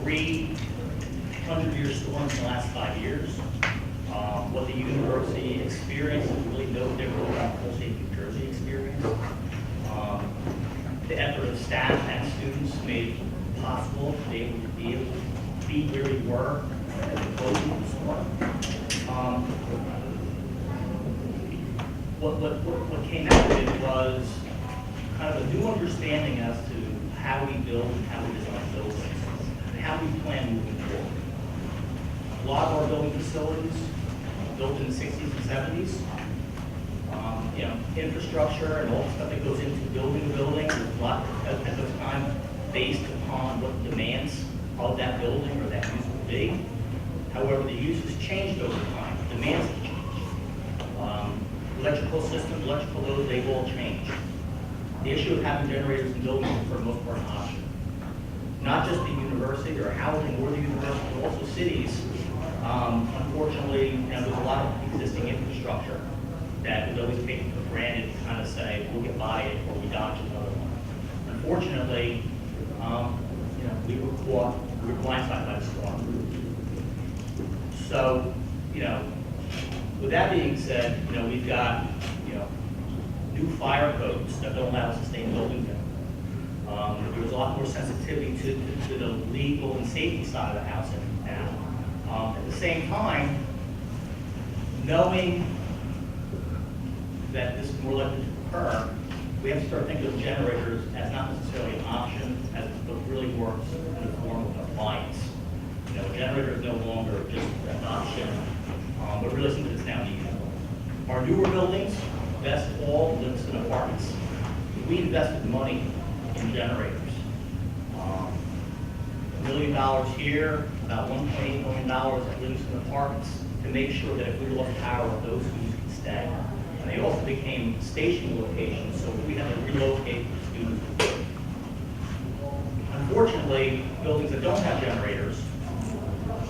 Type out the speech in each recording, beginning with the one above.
300-year storms in the last 5 years. What the university experienced is really no different than the whole state of New Jersey experience. The effort of staff and students made it possible to be able to be where we were at the closing of the storm. What came out of it was kind of a new understanding as to how we build and how we design buildings and how we plan moving forward. A lot of our building facilities built in the 60s and 70s. Infrastructure and all the stuff that goes into building a building was a lot at the time based upon what the demands of that building or that use would be. However, the use has changed over time. Demands have changed. Electrical systems, electrical loads, they've all changed. The issue of having generators in buildings is for the most part an option. Not just the university or housing or the university, but also cities. Unfortunately, there's a lot of existing infrastructure that was always taken for granted to kind of say, we'll get by it or we dodge another one. Unfortunately, we were blindsided by the storm. So, with that being said, we've got, new fire codes that don't allow us to stay in buildings anymore. There was a lot more sensitivity to the legal and safety side of the house now. At the same time, knowing that this is more likely to occur, we have to start thinking of generators as not necessarily an option, but really more in the form of appliance. A generator is no longer just an option, but really something that's now needed. Our newer buildings, that's all Livingston apartments. We invested money in generators. $1 million here, about $1.8 million at Livingston apartments to make sure that if we lost power, those who could stay. And they also became station locations, so we had to relocate students. Unfortunately, buildings that don't have generators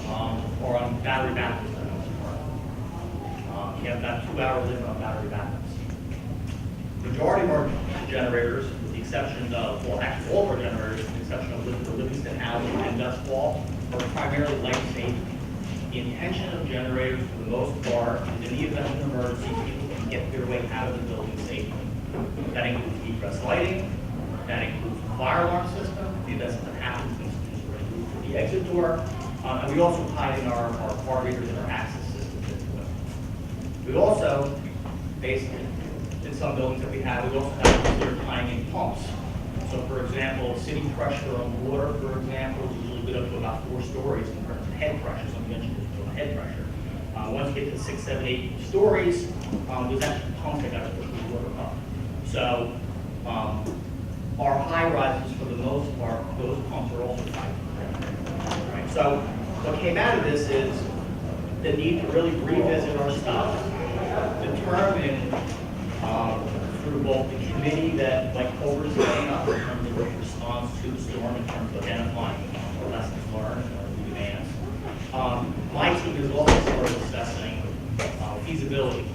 are on battery backups for the most part. You have about 2 hours limit on battery backups. The majority of our generators, with the exception of, well, actually all of our generators, with the exception of the Livingston Housing and Dust Fall, are primarily life safety. The intention of generators, for the most part, is in the event of an emergency, people can get their way out of the building safely. That includes egress lighting, that includes the fire alarm system, the event that happens when students are removed from the exit door, and we also tie in our car readers and our access systems into it. We also, basically, in some buildings that we have, we also have to consider tying in pumps. So, for example, city pressure on water, for example, is usually good up to about 4 stories in terms of head pressure. Something mentioned is head pressure. Once you get to 6, 7, 8 stories, there's actually pumps that got to push the water up. So, our high rises, for the most part, those pumps are also tied to the ground. Right? So, what came out of this is the need to really revisit our stuff, determine through both the committee that Mike Colbert is setting up in terms of the response to the storm, in terms of identifying the lessons learned and the demands. My team is also started assessing feasibility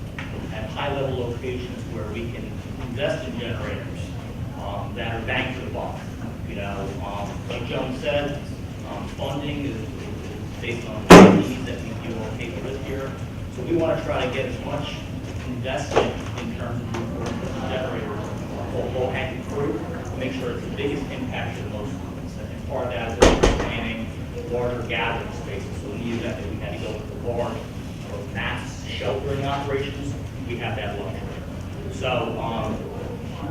at high-level locations where we can invest in generators that are bang for the buck. Like Joan said, funding is based on the needs that we feel okay with here. So we want to try to get as much investment in terms of the generators, low-hanging fruit, to make sure it's the biggest impact to the most students. And part of that is planning larger gathering spaces. So in the event that we had to go with large or mass sheltering operations, we have that luxury. So,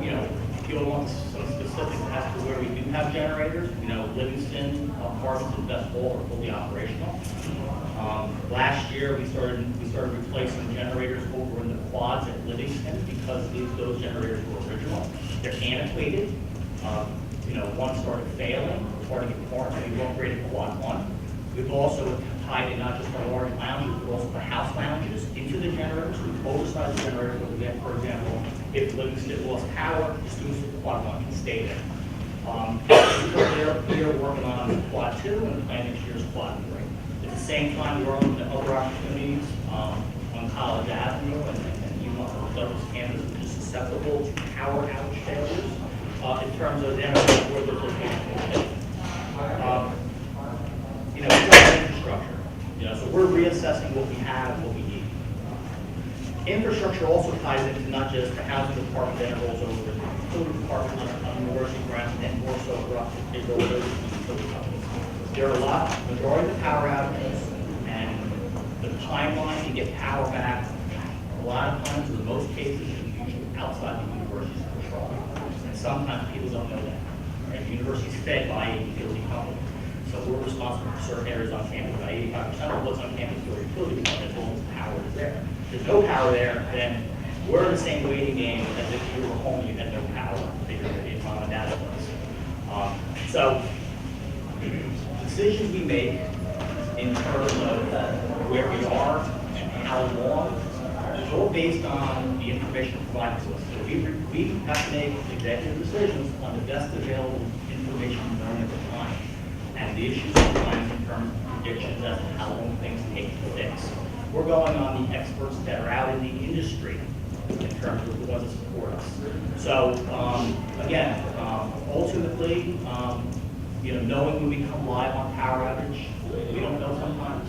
if you want some specifics as to where we do have generators, Livingston, Apartments, and Best Hall are fully operational. Last year, we started replacing generators over in the quads at Livingston because those generators were original. They're antiquated. One started failing, part of the part, and we upgraded quad 1. We've also tied in not just the large lounges, but also the house lounges into the generators. We've oversized the generators. For example, if Livingston lost power, the students with quad 1 can stay there. They're working on quad 2 and the plan next year's quad 3. At the same time, we're on the other opportunities on College Avenue and even on the Douglas campus, which is susceptible to power outage failures in terms of where those locations are. reassessing what we have and what we need. Infrastructure also ties into not just the housing department that rolls over with the utility department on university grants, and more so for us, it rolls over to the utility companies. There are a lot, majority of the power outages and the timeline to get power back, a lot of times, in most cases, is usually outside the university's control. And sometimes people don't know that. Right? The university is fed by a utility company. So we're responsible for certain areas on campus. About 85% of what's on campus is a utility department, as long as the power is there. If there's no power there, then we're in the same waiting game as if you were home and you had no power that your mom and dad was. So decisions we make in terms of where we are and how long is all based on the information provided to us. So we have to make executive decisions on the best available information known at the time. And the issues sometimes in terms of predictions as to how long things take to fix. We're going on the experts that are out in the industry in terms of the ones that support us. So again, ultimately, knowing when we come live on power outage, we don't know sometimes.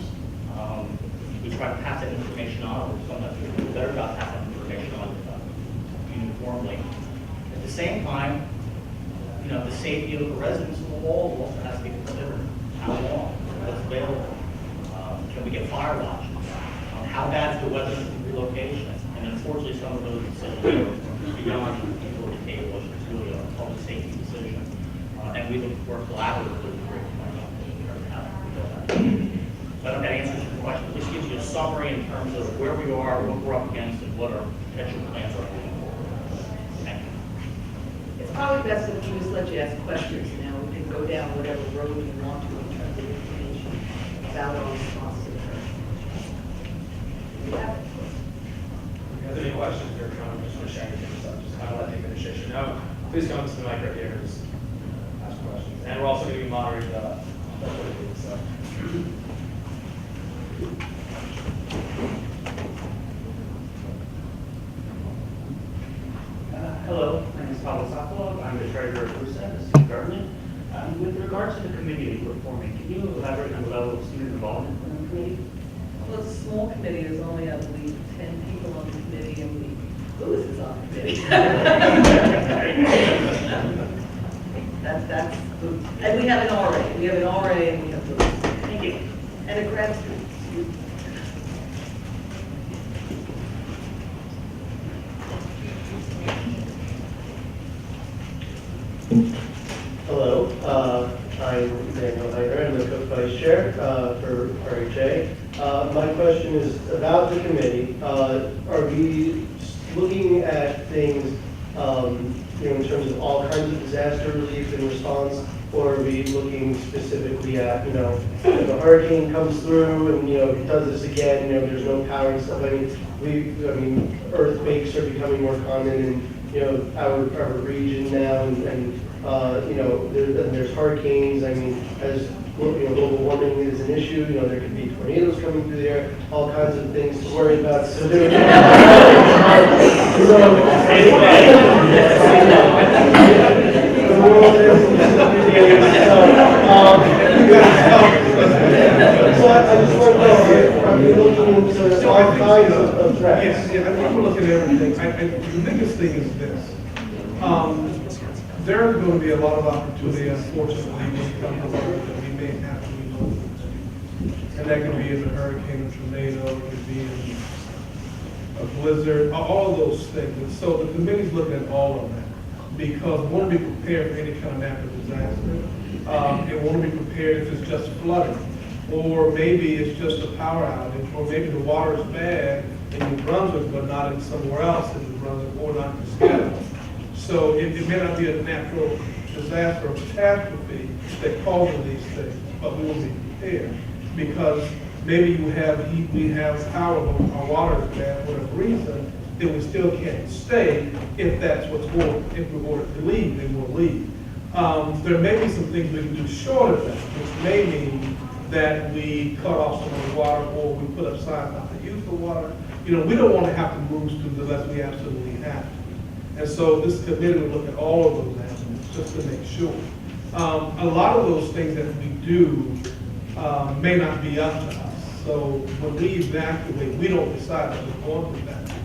We try to pass that information on, or sometimes we do a better job passing that information on uniformly. At the same time, the safety of the residents of the wall also has to be considered. How long? What's available? Can we get fire watches? How bad is the weather in relocation? And unfortunately, some of those decisions are beyond the utility table. It's really a public safety decision. And we look for collaboratively to bring in terms of how we do that. So I don't know if that answers your question, but this gives you a summary in terms of where we are, what we're up against, and what our potential plans are moving forward. Thank you. It's probably best if we just let you ask questions now. We can go down whatever road you want to in terms of information about our response to the question. We have it. If you have any questions, you're trying to just share things up, just kind of let the administration know. Please come to the mic right here and just ask questions. And we're also going to be monitoring the meeting, so. Hello, my name is Pablo Sokolov. I'm the treasurer of RHA, the city government. With regards to the committee that you're forming, can you elaborate on the level of student involvement in the committee? Well, it's a small committee. There's only, I believe, 10 people on the committee, and Louis is on the committee. That's and we have an RA. We have an RA and we have Louis. Thank you. And a grad student. Hello, I'm Daniel Heiner. I'm the co-vice chair for RHA. My question is about the committee. Are we looking at things, in terms of all kinds of disaster relief and response, or are we looking specifically at, if a hurricane comes through and it does this again, there's no power and stuff. I mean, earthquakes are becoming more common in our region now, and there's hurricanes. I mean, as global warming is an issue, there could be tornadoes coming through the air, all kinds of things to worry about. So I just want to know, are you looking into all kinds of threats? Yeah, I think we're looking at everything. The biggest thing is this. There's going to be a lot of opportunity, unfortunately, when it comes to weather that we may have to reload. And that could be in a hurricane, a tornado, it could be in a blizzard, all of those things. And so the committee's looking at all of that because we want to be prepared for any kind of natural disaster. And want to be prepared if it's just flooding, or maybe it's just a power outage, or maybe the water is bad in New Brunswick, but not in somewhere else in New Brunswick, or not in Seattle. So it may not be a natural disaster or catastrophe that causes these things, but we will be prepared because maybe we have power, but our water is bad for whatever reason, then we still can't stay if that's what's going. If we're going to leave, then we'll leave. There may be some things we can do short of that, which may mean that we cut off some of the water or we put up signs not to use the water. We don't want to have to move students unless we absolutely have to. And so this committee will look at all of those avenues just to make sure. A lot of those things that we do may not be up to us. So when we evacuate, we don't decide that we're going to evacuate.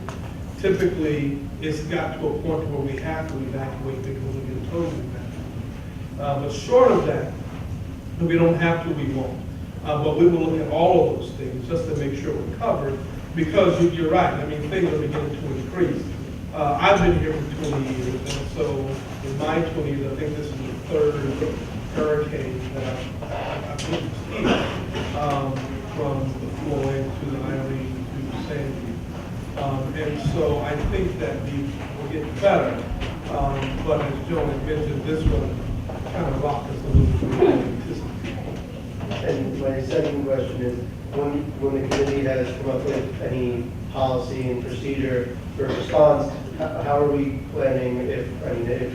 Typically, it's got to a point where we have to evacuate because we get told to evacuate. But short of that, if we don't have to, we won't. But we will look at all of those things just to make sure we're covered, because you're right, I mean, things are beginning to increase. I've been here for 20 years, and so in my 20 years, I think this is the third hurricane that I've been here, from the Floyd to the Irene to Sandy. And so I think that we will get better. But as Joe had mentioned, this one kind of rocked us a little bit more than anticipated. And my second question is, when the committee has come up with any policy and procedure for response, how are we planning, if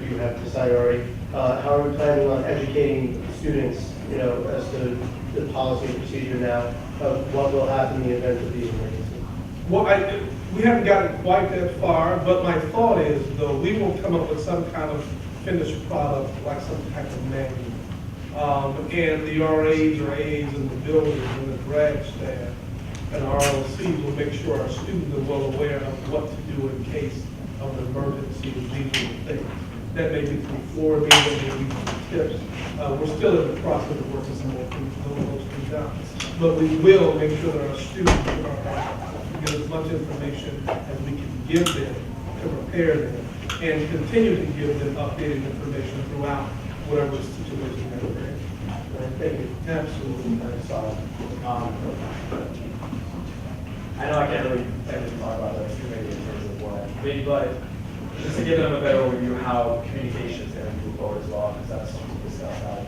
you have decided already, how are we planning on educating students, as to the policy and procedure now of what will happen in the event of these emergencies? Well, we haven't gotten quite that far, but my thought is, though, we will come up with some kind of finished product, like some type of manual. And the RAs or A's in the buildings and the grad staff and our RLCs will make sure our students are well aware of what to do in case of an emergency with these things. That may be through floor meetings, maybe through tips. We're still in the process of working some more things, those things out. But we will make sure that our students get as much information as we can give them to prepare them, and continue to give them updated information throughout whatever situation that we're in. Thank you. Absolutely. So, I know I can't really technically talk about the committee in terms of what I mean, but just to give them a better overview of how communication is going to move forward as well, because that's something to discuss out.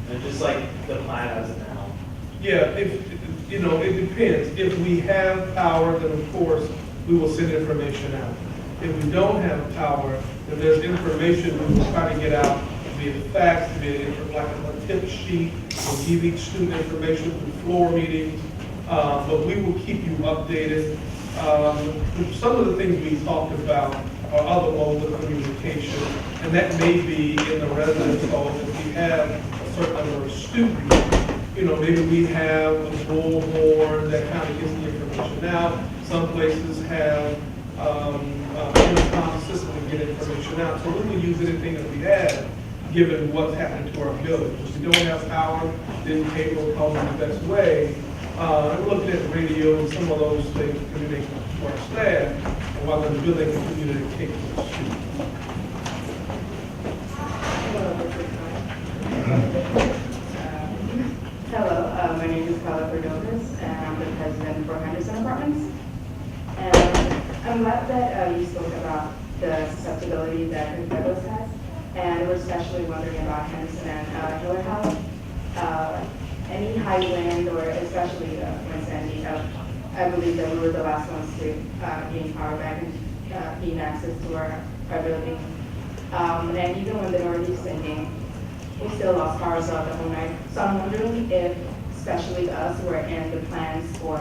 And just like the plan as of now. Yeah, it depends. If we have power, then of course, we will send information out. If we don't have power, then there's information we will try to get out, be it fax, be it like a tip sheet, we'll give each student information through floor meetings, but we will keep you updated. Some of the things we talked about are other modes of communication, and that may be in the residence hall if we have a certain number of students. Maybe we have a bullhorn that kind of gets the information out. Some places have intercom system to get information out. So we will use anything that we have, given what's happening to our building. If we don't have power, then cable will probably be the best way. We're looking at radio and some of those things to communicate to our staff, and while the building can communicate to the students. Hello, my name is Carla Cordovez, and I'm the president for Henderson Apartments. And I'm glad that you spoke about the susceptibility that Confederate has, and we're especially wondering about Henderson and Hiller House. Any high wind, or especially when Sandy, I believe that we were the last ones to gain power back and gain access to our building. And even when the Northeast ending, we still lost power throughout the whole night. So I'm wondering if, especially us, we're in the plans for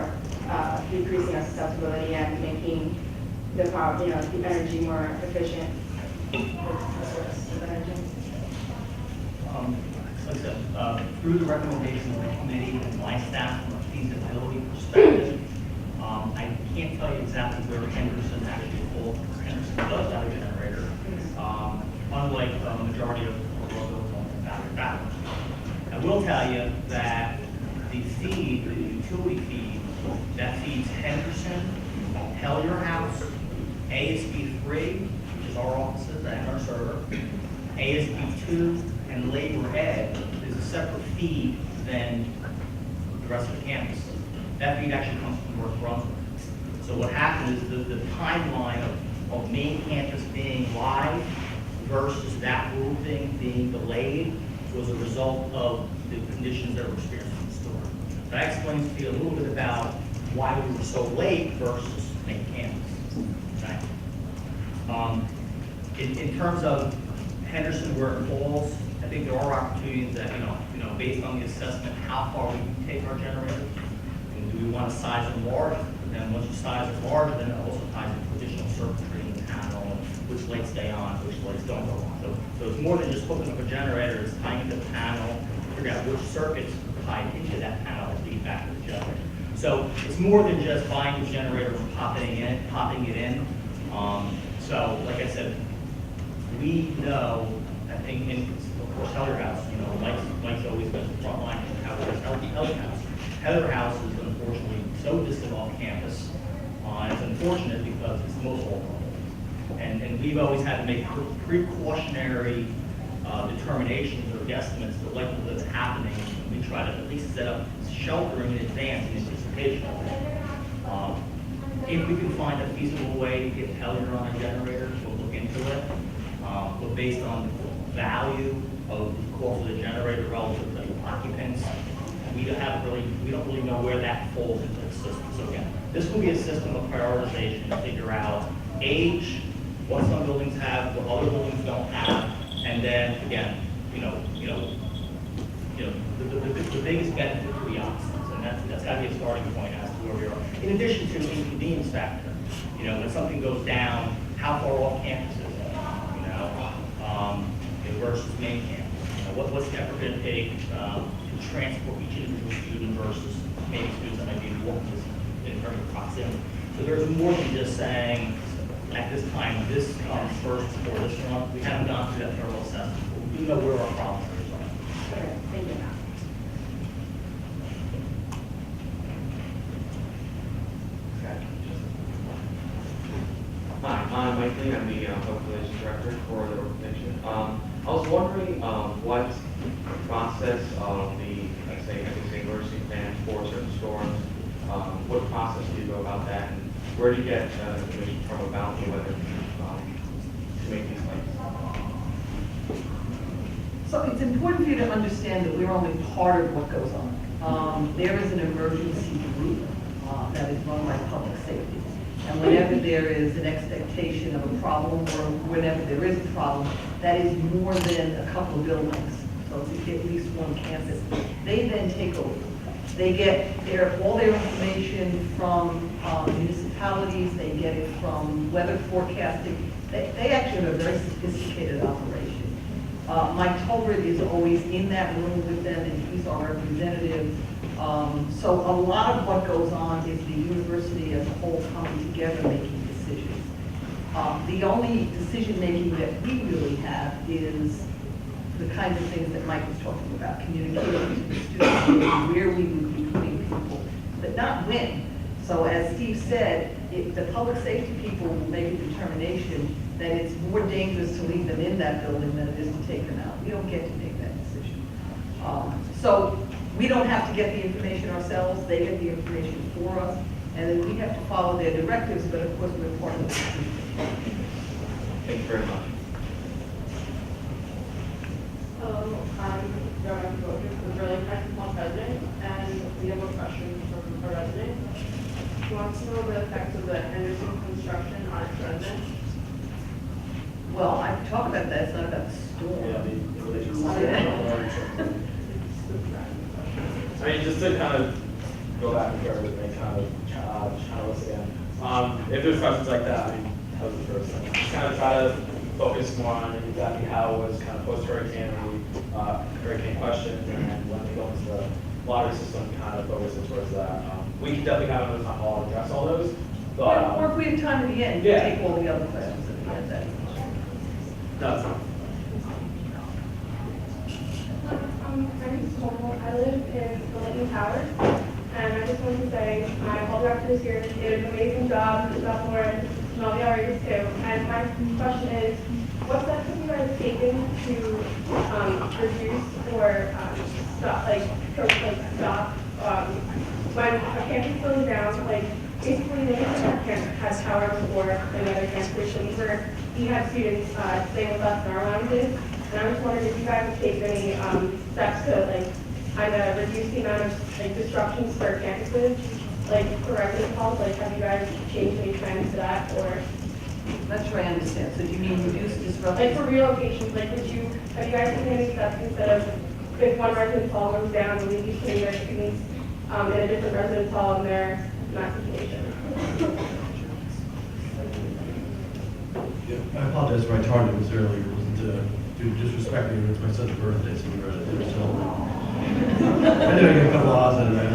decreasing our susceptibility and making the power, the energy more efficient. Like I said, through the recommendation of the committee and my staff from a feasibility perspective, I can't tell you exactly where Henderson actually falls. Henderson does have a generator, unlike the majority of locals on battery backup. I will tell you that the feed, the utility feed, that feeds Henderson, Hellier House, ASB 3, which is our offices and our server, ASB 2, and Labor Ed is a separate feed than the rest of the campus. That feed actually comes from North Brunswick. So what happened is the timeline of main campus being live versus that roofing being delayed was a result of the conditions that were experienced in the storm. That explains to you a little bit about why we were so late versus main campus. Okay? In terms of Henderson, where it falls, I think there are opportunities that, based on the assessment, how far we can take our generators. And do we want to size them large? And then once you size it large, then it also ties into additional circuitry in the panel, and which lights stay on, which lights don't go on. So it's more than just hooking up a generator, it's tying into the panel, figure out which circuits tied into that panel to feed back So it's more than just buying the generator and popping it in. So like I said, we know, I think, of course, Heather House, you know, Mike's always been the front line of how it's Heather House. Heather House is unfortunately so distant off campus. It's unfortunate because it's the most vulnerable. And we've always had to make precautionary determinations or guesstimates of the likelihood of happening. We try to at least set up sheltering in advance in anticipation of it. If we can find a feasible way to get failure on a generator, we'll look into it. But based on the value of the cost of the generator relative to the occupants, we don't really know where that falls into the system. So again, this will be a system of prioritization to figure out age, what some buildings have, what other buildings don't have, and then again, the biggest benefit to the occupants, and that's got to be a starting point as to where we are. In addition to the inconvenience factor, when something goes down, how far off campus is it? Versus main campus. What's the effort going to take to transport each individual student versus maybe students that might be walking in very proximity. So there's more than just saying at this time this comes first or this one. We haven't gone through that thorough assessment. We know where our problems are. Okay, thank you. Hi, I'm Mike Lee. I'm the Public Relations Director for the organization. I was wondering what process of the, let's say, emergency plan for certain storms, what process do you go about that, and where do you get information from about the weather to make these plans? So it's important for you to understand that we're only part of what goes on. There is an emergency group that is run by public safety. And whenever there is an expectation of a problem, or whenever there is a problem, that is more than a couple of buildings, so it's at least one campus, they then take over. They get all their information from municipalities, they get it from weather forecasting. They actually have a very sophisticated operation. Mike Tolbert is always in that room with them, and he's our representative. So a lot of what goes on is the university as a whole coming together making decisions. The only decision-making that we really have is the kinds of things that Mike was talking about, communicating to the students, where we would be putting people, but not when. So as Steve said, if the public safety people will make a determination that it's more dangerous to leave them in that building than it is to take them out. We don't get to make that decision. So we don't have to get the information ourselves, they get the information for us, and then we have to follow their directives, but of course we're part of the decision. Thank you very much. Hello, I'm Joanne Rogers, the Berlin High School president, and we have a question from a resident. She wants to know the effects of the Henderson construction on its residents. Well, I can talk about that, it's not about the storm. I mean, just to kind of go back and forth and kind of channel again. If there's questions like that, I mean, that was the first thing. Just kind of try to focus more on exactly how it was kind of post-hurricane, hurricane questions, and then when they go into the water system, kind of focus towards that. We can definitely have another time call and address all those. But, Or if we have time at the end, we'll take all the other questions at the end then. that's My name is Nicole. I live in the Lightning Towers, and I just wanted to say my hall director this year did an amazing job with that board and all the RAs too. And my question is, what steps have you guys taken to reduce or stop when a campus goes down? Like basically, they has towers before another campus. Where we have students stay with us in our lounges. And I was wondering if you guys have taken any steps to kind of reduce the amount of disruptions for campuses, for resident halls. Have you guys changed any plans to that, or? Not sure I understand. So do you mean reduce disruption? For relocations, have you guys taken any steps instead of if one residence hall goes down, and leave putting their students in a different residence hall in their matriculation? I apologize for my tardiness earlier. It wasn't to disrespect you. It's my son's birthday, so we were at a dinner celebrating. I did get a couple odds in there.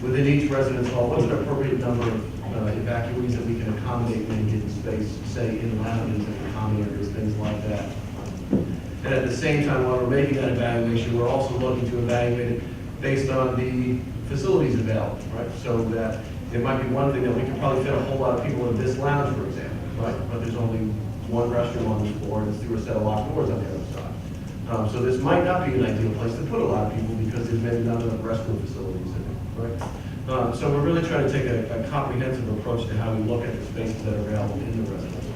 within each residence hall, what's an appropriate number of evacuees that we can accommodate in any given space, say in lounges and common areas, things like that. And at the same time, while we're making that evaluation, we're also looking to evaluate it based on the facilities available, right? So that it might be one thing that we could probably fit a whole lot of people in this lounge, for example, right? But there's only one restroom on this floor and it's through a set of locked doors on the other side. So this might not be an ideal place to put a lot of people because there's maybe not enough restroom facilities in it, right? So we're really trying to take a comprehensive approach to how we look at the spaces that are available in the residence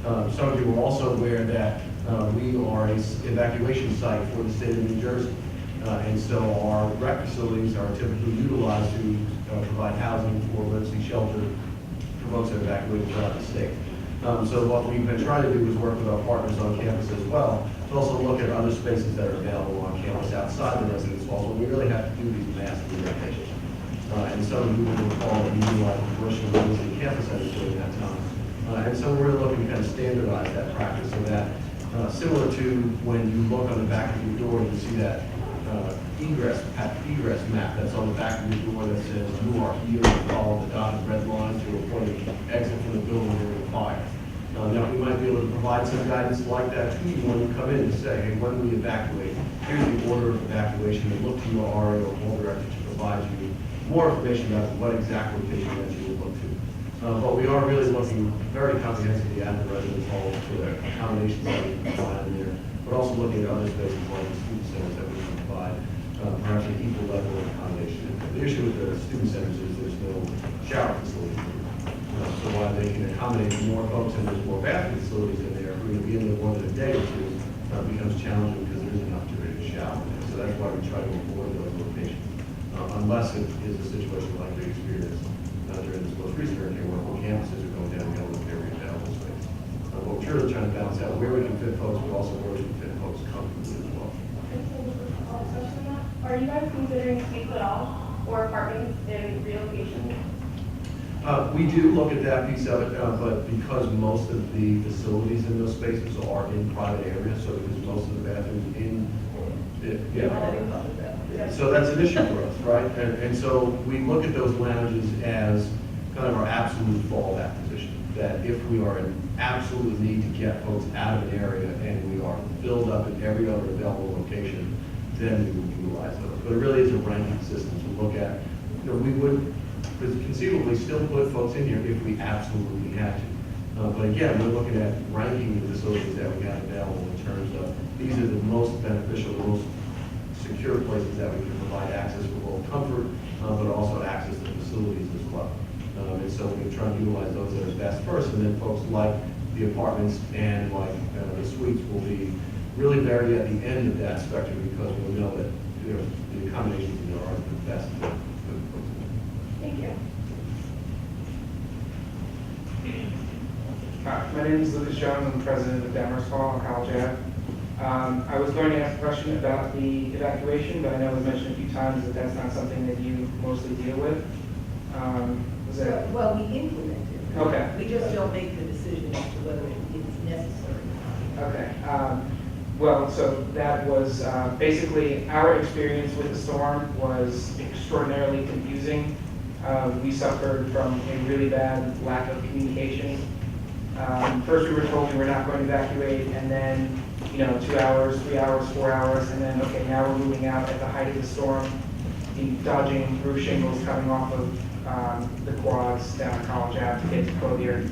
halls. Some of you are also aware that we are an evacuation site for the state of New Jersey. And so our rec facilities are typically utilized to provide housing for emergency shelter for folks that are evacuated throughout the state. So what we've been trying to do is work with our partners on campus as well, to also look at other spaces that are available on campus outside the residence halls, when we really have to do these mass relocations. And some of you will recall that we utilized commercial real estate campus centers during that time. And so we're looking to kind of standardize that practice so that, similar to when you look on the back of your door, you see that egress map that's on the back of your door that says you are here to follow the dotted red line to a point of exit from the building during a fire. Now, we might be able to provide some guidance like that to you when you come in and say, hey, when we evacuate, here's the order of evacuation, and look to your RA or home director to provide you more information about what exact location that you would look to. But we are really looking very comprehensively at the residence halls for the accommodations that we can provide in there, but also looking at other spaces like the student centers that we can provide, perhaps an equal level of accommodation. The issue with the student centers is there's no shower facility. So while they can accommodate more folks and there's more bathroom facilities in there, we're going to be in there more than a day or two, becomes challenging because there isn't enough opportunity to shower. So that's why we try to avoid those locations, unless it is a situation like we experienced during this most recent hurricane, where whole campuses are going downhill with every available space. But we're really trying to balance out where we can fit folks, but also where we can fit folks comfortably as well. Are you guys considering suites at all or apartments in relocation? We do look at that piece of it, but because most of the facilities in those spaces are in private areas, so because most of the bathrooms in, so that's an issue for us, right? And so we look at those lounges as kind of our absolute fallback position, that if we are in absolute need to get folks out of an area and we are filled up in every other available location, then we would utilize those. But it really is a ranking system to look at. You know, we would conceivably still put folks in here if we absolutely had to. But again, we're looking at ranking the facilities that we have available in terms of these are the most beneficial, the most secure places that we can provide access for both comfort, but also access to facilities as well. And so we're trying to utilize those that are best first, and then folks like the apartments and like the suites will be really very at the end of that spectrum because we know that the accommodations in there are the best. Thank you. Hi, my name is Lucas Jones. I'm the president of Demers Hall on College Ave. I was going to ask a question about the evacuation, but I know it was mentioned a few times that that's not something that you mostly deal with. Was that? Well, we implement it. Okay. We just don't make the decision as to whether it's necessary. Okay. Well, so that was basically our experience with the storm was extraordinarily confusing. We suffered from a really bad lack of communication. First we were told we were not going to evacuate, and then, 2 hours, 3 hours, 4 hours, and then, okay, now we're moving out at the height of the storm, dodging roof shingles coming off of the quads down College Ave to get to Clothier.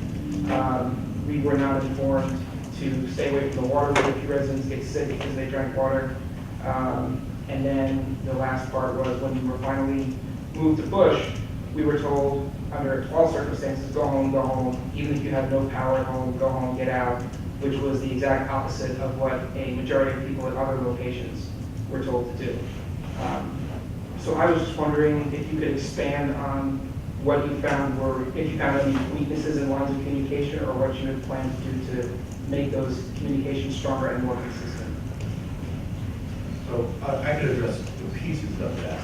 We were not informed to stay away from the water where a few residents get sick because they drank water. And then the last part was when we were finally moved to Bush, we were told under all circumstances, go home, even if you have no power at home, go home, get out, which was the exact opposite of what a majority of people at other locations were told to do. So I was just wondering if you could expand on what you found, or if you found any weaknesses in lines of communication, or what you had planned to do to make those communications stronger and more consistent. So I can address the pieces of that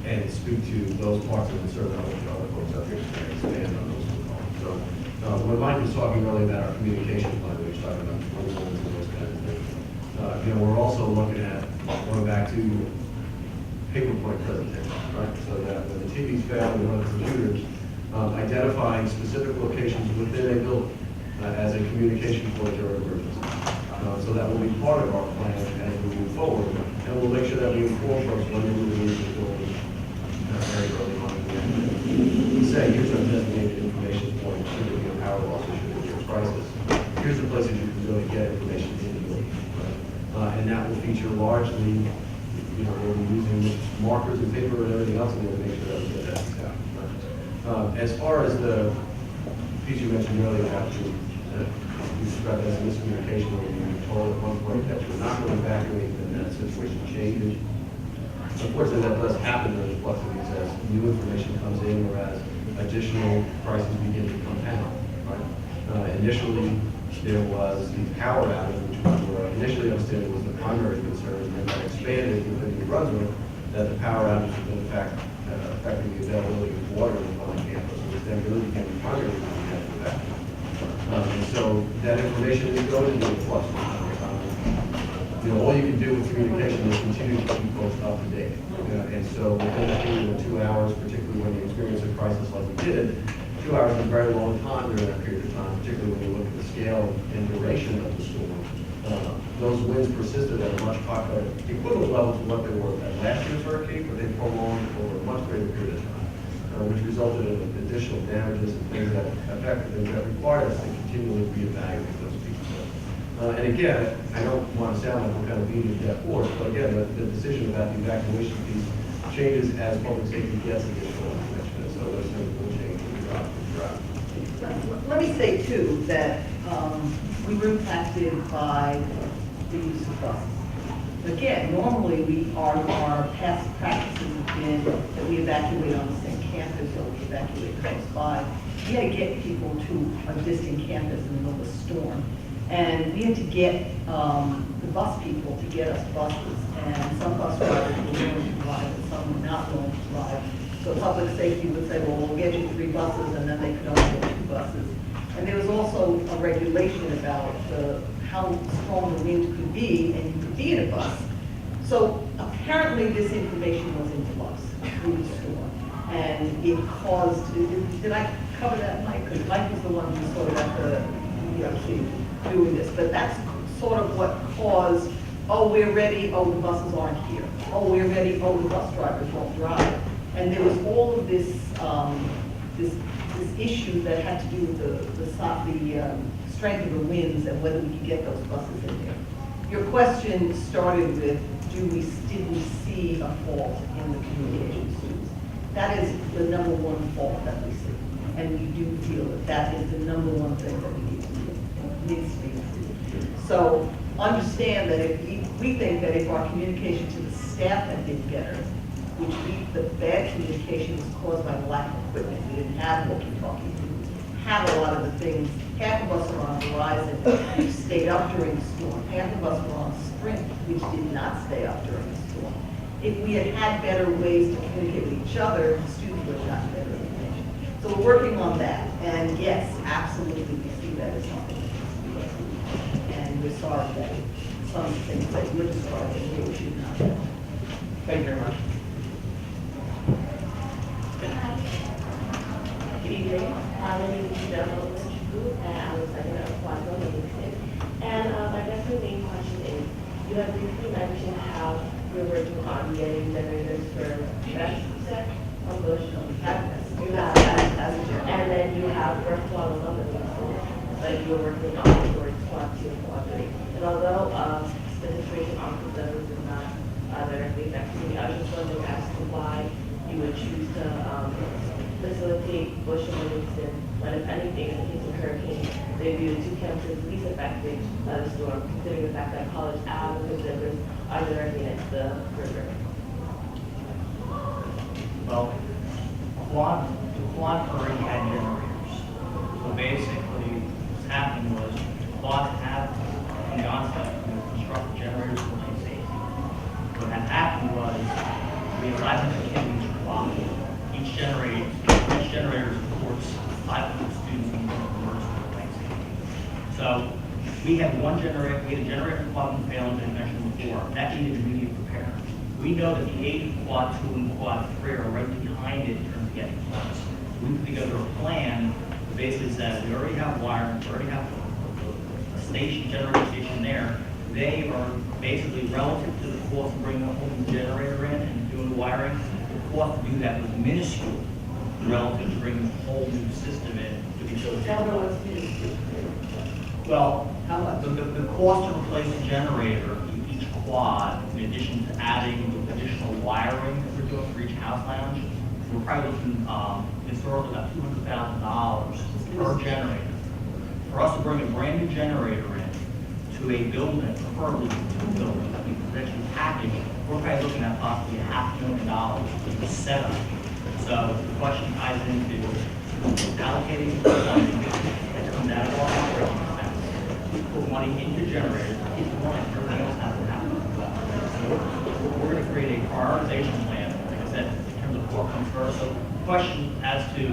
and speak to those parts of the survey which other folks out here can expand on those. So when Mike was talking earlier about our communication plan, we were talking about proposals and those kinds of things. We're also looking at going back to paper point presentation, right? So that when the TVs fail and on the computers, identifying specific locations within a building as a communication point or emergency. So that will be part of our plan as we move forward, and we'll make sure that we inform folks when they're moving into the building very early on. We say, here's our designated information point, should there be a power loss or should there be a crisis. Here's the places you can go to get information in the building, right? And that will feature largely, we'll be using markers and paper and everything else in there to make sure that we get that out. Right? As far as the piece you mentioned earlier about you described as miscommunication, where you were told at one point that you're not going to evacuate and that situation changes. Unfortunately, that does happen during the flux of these as new information comes in or as additional prices begin to compound. Right? Initially, there was the power outage, which was initially understood was the primary concern, and then that expanded within New Brunswick that the power outage was in fact affecting the availability of water on campus, which then really became the primary reason we had to evacuate. And so that information is going into the flux. All you can do with communication is continue to keep folks up to date. And so within a period of 2 hours, particularly when you experience a crisis like we did, 2 hours is a very long time during that period of time, particularly when you look at the scale and duration of the storm. Those winds persisted at a much higher, equivalent level to what they were at last year's hurricane, but they prolonged over a much greater period of time, which resulted in additional damages and things that required us to continually reevaluate those pieces. And again, I don't want to sound like we're kind of beating a dead horse, but again, the decision about the evacuation piece changes as public safety gets additional information, and so those things will change and drop and drop. Let me say too, that we were impacted by the use of buses. Again, normally our past practices have been that we evacuate on the same campus or we evacuate close by. We had to get people to a distant campus in the middle of a storm. And we had to get the bus people to get us buses. And some bus drivers were willing to drive and some were not willing to drive. So public safety would say, well, we'll get you 3 buses, and then they could only get 2 buses. And there was also a regulation about how strong the wind could be, and you could be in a bus. So apparently this information was in flux through the storm. And it caused, did I cover that, Mike? Because Mike was the one who sort of at the actually doing this. But that's sort of what caused, oh, we're ready, oh, the buses aren't here. Oh, we're ready, oh, the bus drivers won't drive. And there was all of this this issue that had to do with the strength of the winds and whether we could get those buses in there. Your question started with, did we see a fault in the communication students? That is the number one fault that we see. And we do feel that that is the number one thing that we need to do. It needs to be improved. So understand that if we think that if our communication to the staff had been better, the bad communication was caused by lack of equipment. We didn't have walkie-talkie. We didn't have a lot of the things. Half of us are on Verizon, which stayed up during the storm. Half of us were on Sprint, which did not stay up during the storm. If we had had better ways to communicate with each other, the students would have gotten better information. So we're working on that. And yes, absolutely, we see that as something that needs to be improved. And we're sorry that some things that you're describing really should not happen. Thank you very much. Good evening. My name is Deborah Lynch, and I'm the second of Quantum Livingston. And I guess the main question is, you have briefly mentioned how you're working on getting generators for best set on Bush. You have that, and then you have workflow on the Livingston that you're working on towards Quad 2 and Quad 3. And although the situation on those is not directly affecting me, I was just wondering as to why you would choose to facilitate Bush and Livingston when, if anything, in the case of hurricane, they'd be the 2 campuses least affected by the storm, considering the fact that College Ave and Pacific are directly next to the river. Well, Quad 3 had generators. So basically, what's happened was Quad had from the onset, constructed generators for my safety. What had happened was we arrived at the Kidney Quad. Each generator supports 500 students in emergency life safety. So we had a generator in Quad 1 failing, as I mentioned before. That needed immediate repair. We We know that the age of quad 2 and quad 3 are right behind it in terms of getting permits. We put together a plan that basically says we already have wiring, we already have a station, generator station there. They are basically relative to the cost of bringing a whole new generator in and doing the wiring. The cost to do that was minuscule relative to bringing a whole new system in to be so. Tell me what's new. Well, How much? the cost to replace a generator in each quad, in addition to adding additional wiring that we're doing for each house lounge, we're probably looking, historically about $200,000 per generator. For us to bring a brand new generator in to a building, preferably two buildings, that we potentially package, we're probably looking at possibly $500,000 for the setup. So the question ties into allocating the funding that comes out of our operating expense, put money into generators, keep the money, everything else has to happen. So we're going to create a prioritization plan, like I said, in terms of what comes first. So the question as to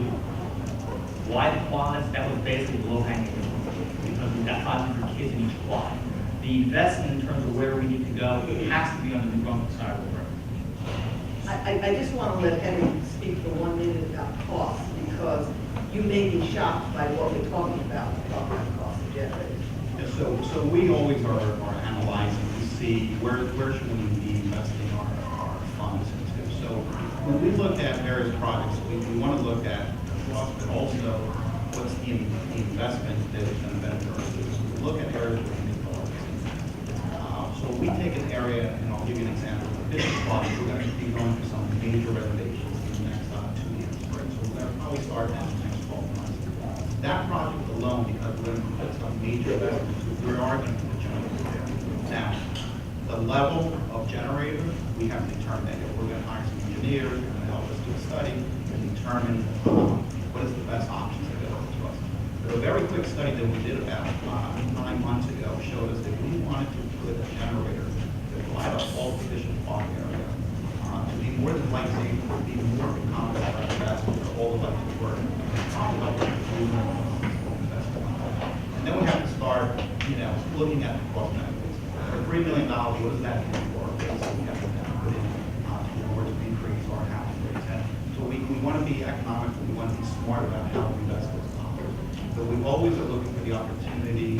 why the quads, that was basically low-hanging fruit, because we've got 500 kids in each quad. The investment in terms of where we need to go has to be on the New Brunswick side of the road. I just want to let Henry speak for 1 minute about cost, because you may be shocked by what we're talking about cost of generators. Yeah, so we always are analyzing to see where should we be investing our funds into. So when we look at various projects, we want to look at cost, but also what's the investment that is going to benefit our students. We look at areas where we make dollars. So we take an area, and I'll give you an example. This project, we're going to be going through some major renovations in the next 2 years, right? So we're going to probably start in the next 12 months. That project alone, because we're going to put some major investments, we are going to put generators there. Now, the level of generator, we have to determine that. We're going to hire some engineers, they're going to help us do a study and determine what is the best options available to us. But a very quick study that we did about 9 months ago showed us that we wanted to put a generator that light up all sufficient quad area to be more than light safe, to be more economical for investment for all of us to work. And then we have to start, looking at the cost benefits. For $3 million, what does that mean for our base? We have to now put in in order to increase our housing rates. And so we want to be economical, we want to be smart about how we invest those dollars. But we always are looking for the opportunity,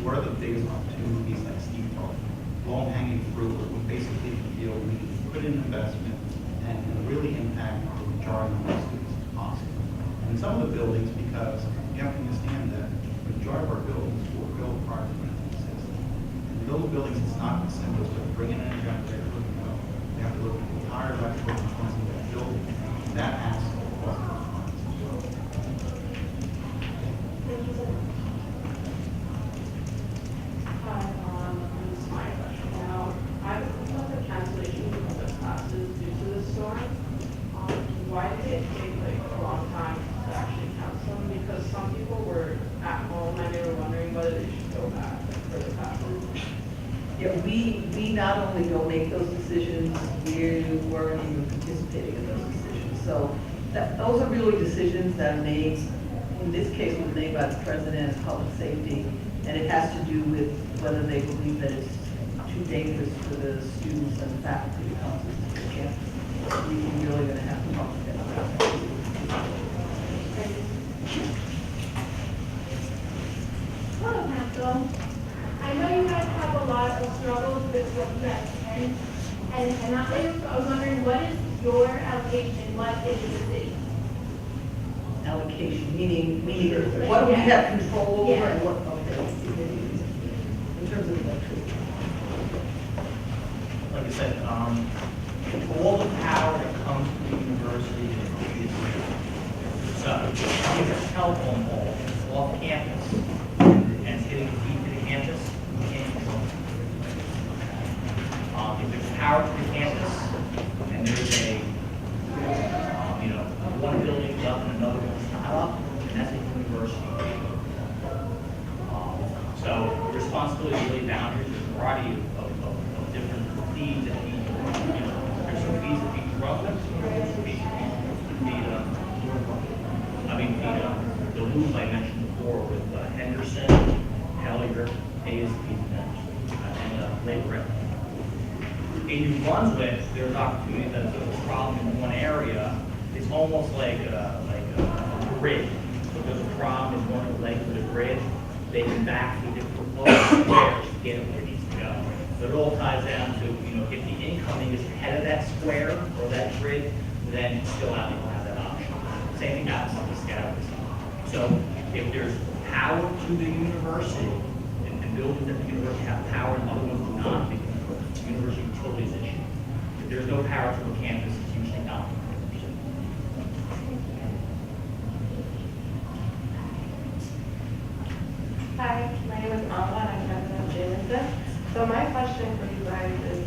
what are the biggest opportunities like Steve talked, low-hanging fruit, where we basically feel we can put in investment and really impact the majority of our students if possible. And some of the buildings, because you have to understand that the majority of our buildings were built prior to 1960. And those buildings, it's not as simple as just bringing in a generator, looking well. We have to look at the entire electrical components of that building. And that adds to the cost of those funds as well. Hi, this is my question. Now, I was thinking about the cancellation of the classes due to the storm. Why did it take like a long time to actually cancel them? Because some people were at home and they were wondering whether they should go back for the classes. Yeah, we not only don't make those decisions, we weren't even participating in those decisions. So those are really decisions that are made, in this case, was made by the president of public safety, and it has to do with whether they believe that it's too dangerous for the students and the faculty to come to the campus. We're really going to have to talk to them about that. Hello, Council. I know you guys have a lot of struggles with what you guys can, and I was wondering, what is your allocation, what is the city? Allocation, meaning what do we have control over and what, okay, in terms of electricity. Like I said, all the power that comes to the university is here. So if a telephone pole off campus and it's hitting the campus, we can't control it. If there's power to the campus and there's one building is up and another one's not up, and that's a university. So the responsibility is really down here. There's a variety of different fees that feed, there's some fees that feed Rutgers, there's some fees that feed the loop I mentioned before with Henderson, Hellier, pays fees and labor rep. In New Brunswick, there's opportunities that if there's a problem in one area, it's almost like a grid. So if there's a problem in one of the legs of the grid, they can backfeed it for all the squares to get it where it needs to go. So it all ties down to, if the incoming is ahead of that square or that grid, then still have that option. Same thing happens on the scouts. So if there's power to the university, and buildings at the university have power and other ones do not, because the university utilities issue. If there's no power to a campus, it's usually not. Hi, my name is Alma, and I'm president of Jamison. So my question for you guys is,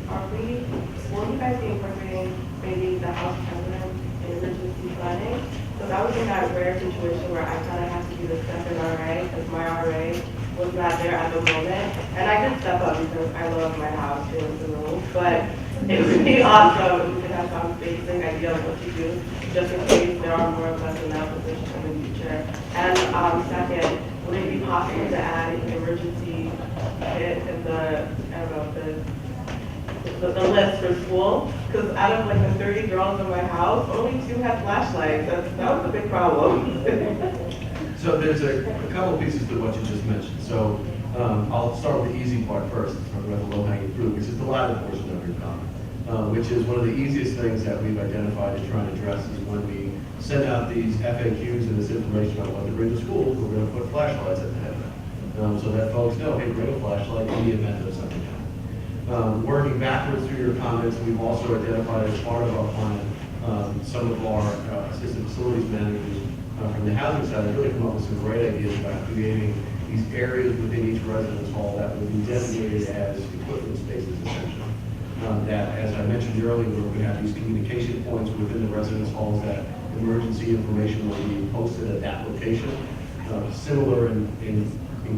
will you guys be incorporating maybe the House President in emergency planning? So that was in that rare situation where I kind of had to do the step in RA, because my RA was not there at the moment. And I did step up because I love my house, it was the rule. But it would be awesome if we could have some basic idea of what to do, just in case there are more of us in that position in the future. And second, would it be possible to add an emergency kit in the, I don't know, the list for school? Because out of like the 30 girls in my house, only 2 had flashlights. That was a big problem. So there's a couple pieces to what you just mentioned. So I'll start with the easy part first, talk about the low-hanging fruit, which is the latter portion of your comment, which is one of the easiest things that we've identified to try and address is when we send out these FAQs and this information about what to bring to schools, we're going to put flashlights at the head of it, so that folks know, hey, bring a flashlight in the event of something happening. Working backwards through your comments, we've also identified as part of our plan some of our assistant facilities managers from the housing side have really come up with some great ideas about creating these areas within each residence hall that would be designated as equipment spaces essentially. That, as I mentioned earlier, we're going to have these communication points within the residence halls that emergency information will be posted at that location. Similar in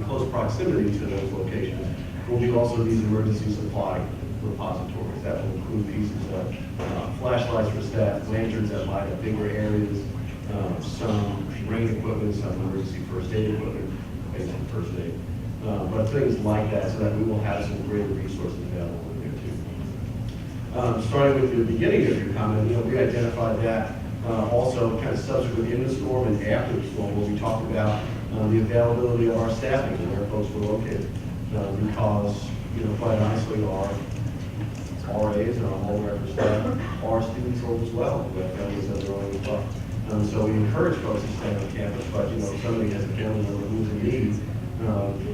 close proximity to those locations will be also these emergency supply repositories that will include pieces of flashlights for staff, lanterns that light up bigger areas, some rain equipment, some emergency first aid equipment, basic first aid, but things like that so that we will have some greater resources available here too. Starting with the beginning of your comment, we identified that also kind of subsequent in the storm and after the storm when we talked about the availability of our staffing and where folks were located. Because, quite honestly, our RAs and our home record staff are students as well, who have families of their own as well. So we encourage folks to stay on campus, but if somebody has a family member who's in need,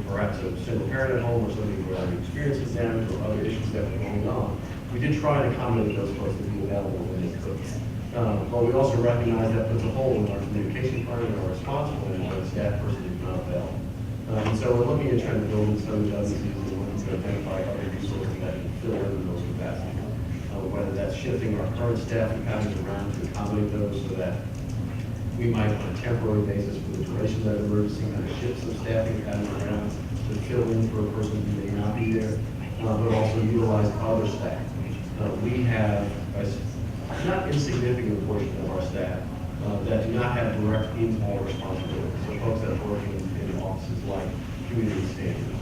perhaps a single parent at home or somebody who had experiences damage or other issues that were going on, we did try and accommodate those folks to be available when they could. But we also recognize that puts a hole in our communication plan and our response plan when a staff person is not available. And so we're looking at trying to build in some redundancies and looking to identify other resources that can fill in those capacities. Whether that's shifting our current staffing patterns around to accommodate those so that we might, on a temporary basis for the duration of that emergency, kind of shift some staffing patterns around to fill in for a person who may not be there, but also utilize other staff. We have a not insignificant portion of our staff that do not have direct in-hall responsibilities. So folks that work in offices like community standards,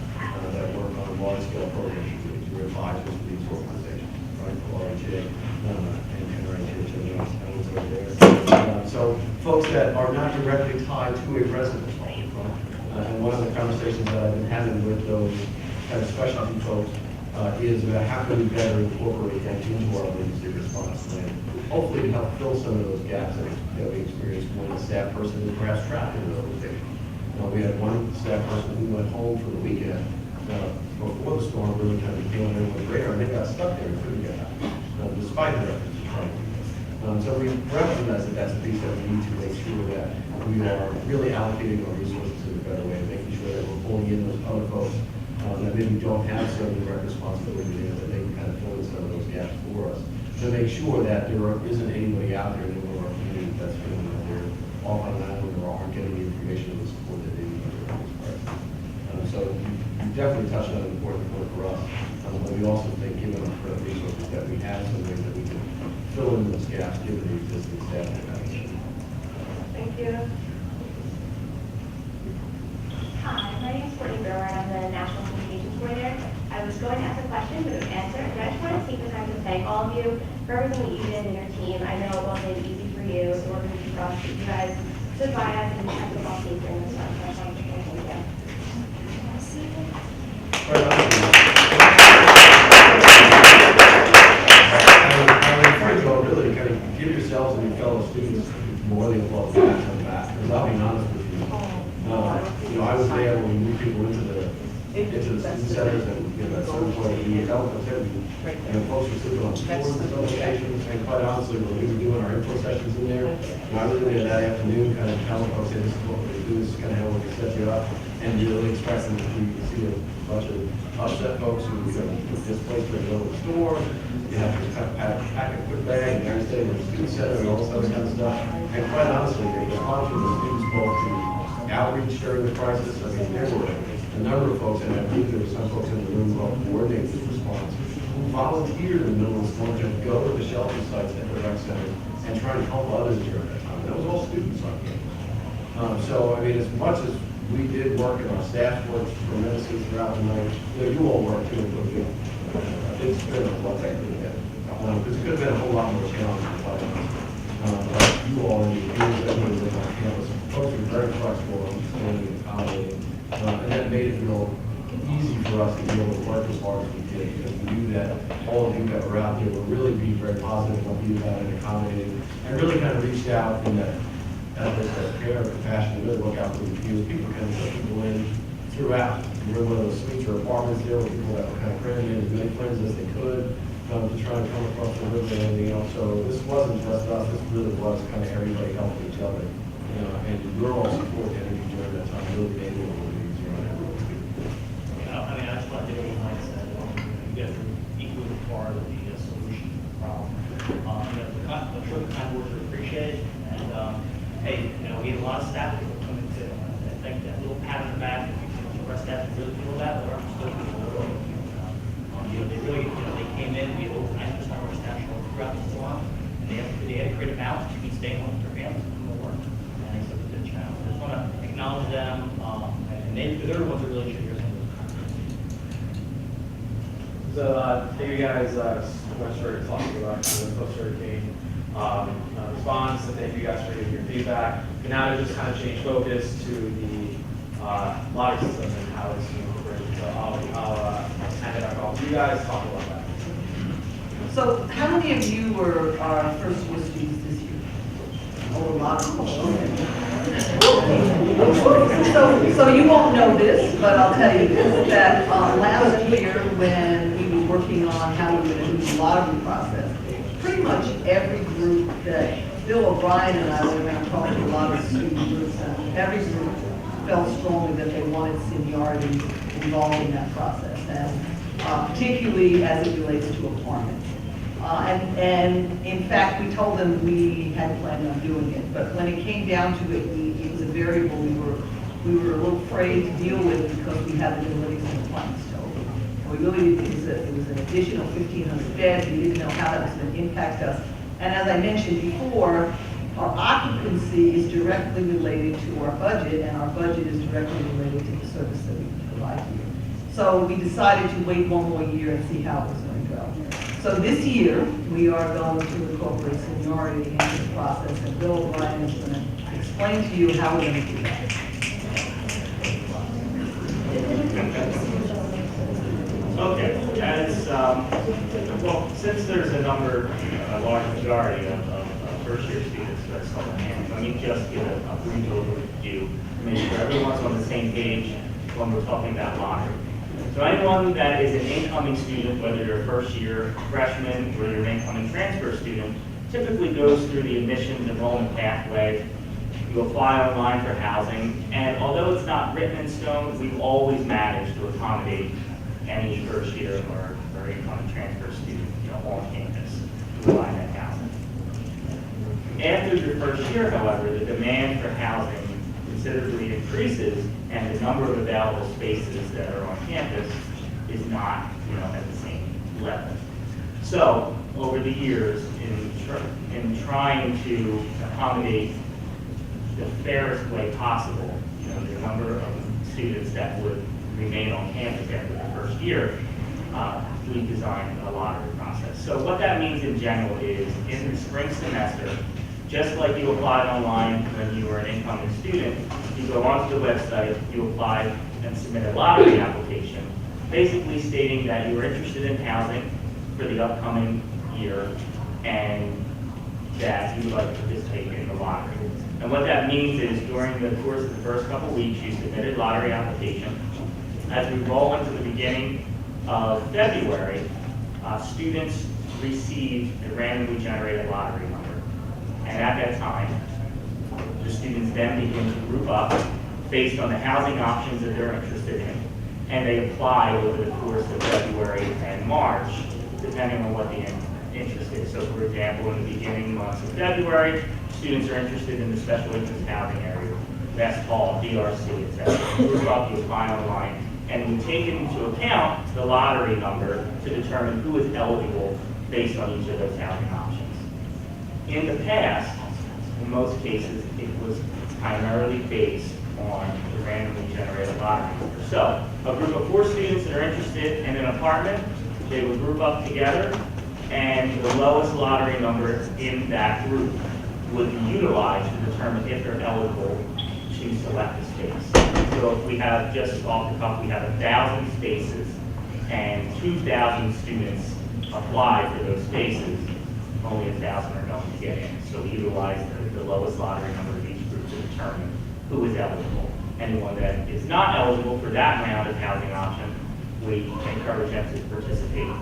that work on large-scale program committees, we're advisors for these organizations, right? RHA and RHA, so folks that are not directly tied to a residence hall. And one of the conversations that I've been having with those kind of specialty folks is about how can we better incorporate that into our emergency response plan, hopefully to help fill some of those gaps that we experienced when a staff person is perhaps trapped in an location. We had one staff person who went home for the weekend before the storm really kind of came on everyone's radar, and they got stuck there and couldn't get out, despite the efforts of trying to. So we recognize that that's a piece that we need to make sure that we are really allocating our resources in a better way, making sure that we're pulling in those other folks that maybe don't have some direct responsibility there, that they can kind of fill in some of those gaps for us to make sure that there isn't anybody out there in our community that's feeling that they're off on an island or aren't getting the information and the support that they need for this crisis. So you definitely touched on an important point for us, but we also think given the current resources that we have, some ways that we can fill in those gaps given the existing staff capacity. Thank you. Hi, my name is Courtney Brewer, and I'm the National Communications Coordinator. I was going to ask a question, but it was answered. And I just wanted to to take the time to thank all of you for everything that you did in your team. I know it wasn't easy for you, so we're going to keep us. You guys stood by us and kept us all safe during this time. So I just want to thank you. First of all, really kind of give yourselves and your fellow students more than applause on the back. Because I'll be honest with you, I was there when we moved people into the student centers and, at some point, we developed a certain, folks were sleeping on floors in some locations, and quite honestly, when we were doing our info sessions in there, I was in there that afternoon, kind of telling folks, hey, this is what we're gonna do, this is kind of how we're gonna set you up, and really expressing that you can see a bunch of upset folks who are displaced for go to the store, you have to kind of pack a quick bag, and everything, and the student center, and all this other kind of stuff, and quite honestly, the response from the students both to outreach during the crisis, I mean, there were a number of folks, and I believe there were some folks in the room who helped coordinate this response, who volunteered in the middle of the storm to go to the shelter sites at the rec center and try to help others during that time. That was all students on campus. So, I mean, as much as we did work and our staff worked tremendously throughout the night, you all worked too, but a big spirit of what they did. Because it could have been a whole lot more challenging, quite honest. But you all and your peers, everybody was on campus, folks were very flexible, understanding, and accommodating. And that made it real easy for us to be able to work as hard as we did, because we knew that all of you that were out there were really being very positive, upbeat about it, and accommodating, and really kind of reached out in that care, compassion, to really look out for the peers. People kind of took people in throughout. We were in one of those suites or apartments there with people that were kind of cramming in as many friends as they could to try and come across the river and everything else. So this wasn't just us, this really was kind of everybody helping each other. And your all support energy during that time really made it a little bit easier on everyone. I mean, I just want to do what Mike said, you guys are equally part of the solution to the problem. I'm sure the kind words are appreciated, and hey, we had a lot of staff that were coming to, I think that little pat on the back, the rest staff really feel that, but our still people really, they really, they came in, we had over 90% of our staff showed throughout the storm, and they had to create a balance between staying home with their families and doing the work, and they took a good challenge. I just want to acknowledge them, and they're the ones that really should hear some of those comments. So, thank you guys so much for talking about the post-hurricane response, and thank you guys for giving your feedback. And now to just kind of change focus to the lottery system and how it's incorporated. So I'll hand it off to you guys, talk about that. So how many of you were our first year students this year? Oh, a lot of them. So you won't know this, but I'll tell you this, that last year when we were working on how we were going to do the lottery process, pretty much every group that Bill O'Brien and I were going to talk to a lot of student groups, and every group felt strongly that they wanted seniority involved in that process, and particularly as it relates to apartments. And in fact, we told them we had planned on doing it, but when it came down to it, it was a variable we were a little afraid to deal with because we haven't been living in apartments still. We really, it was an additional 1,500 beds. We didn't know how that was going to impact us. And as I mentioned before, our occupancy is directly related to our budget, and our budget is directly related to the service that we provide here. So we decided to wait one more year and see how it was going to go. So this year, we are going to incorporate seniority into the process, and Bill O'Brien is going to explain to you how we're going to do that. Okay, as, well, since there's a large majority of first-year students that's on the hand, let me just give a brief overview to make sure everyone's on the same page when we're talking about lottery. So anyone that is an incoming student, whether you're a first-year freshman or you're an incoming transfer student, typically goes through the admissions enrollment pathway. You apply online for housing, and although it's not written in stone, we've always managed to accommodate any first-year or incoming transfer student, on campus to find that housing. After your first year, however, the demand for housing considerably increases, and the number of available spaces that are on campus is not, at the same level. So, over the years, in trying to accommodate the fairest way possible, the number of students that would remain on campus after the first year, we designed a lottery process. So what that means in general is, in the spring semester, just like you applied online when you were an incoming student, you go onto the website, you apply and submit a lottery application, basically stating that you are interested in housing for the upcoming year and that you would like to participate in the lottery. And what that means is, during the course of the first couple of weeks, you submitted lottery application. As we roll into the beginning of February, students receive a randomly generated lottery number. And at that time, the students then begin to group up based on the housing options that they're interested in, and they apply over the course of February and March, depending on what the interest is. So for example, in the beginning months of February, students are interested in the special interest housing area, West Hall, DRC, etc. Group up, you apply online, and we take into account the lottery number to determine who is eligible based on each of those housing options. In the past, in most cases, it was primarily based on the randomly generated lottery number. So, a group of 4 students that are interested in an apartment, they would group up together, and the lowest lottery number in that group would be utilized to determine if they're eligible to select a space. So if we have, just off the cuff, we have 1,000 spaces and 2,000 students apply for those spaces, only 1,000 are going to get in. So we utilize the lowest lottery number of each group to determine who is eligible. Anyone that is not eligible for that round of housing option, we encourage them to participate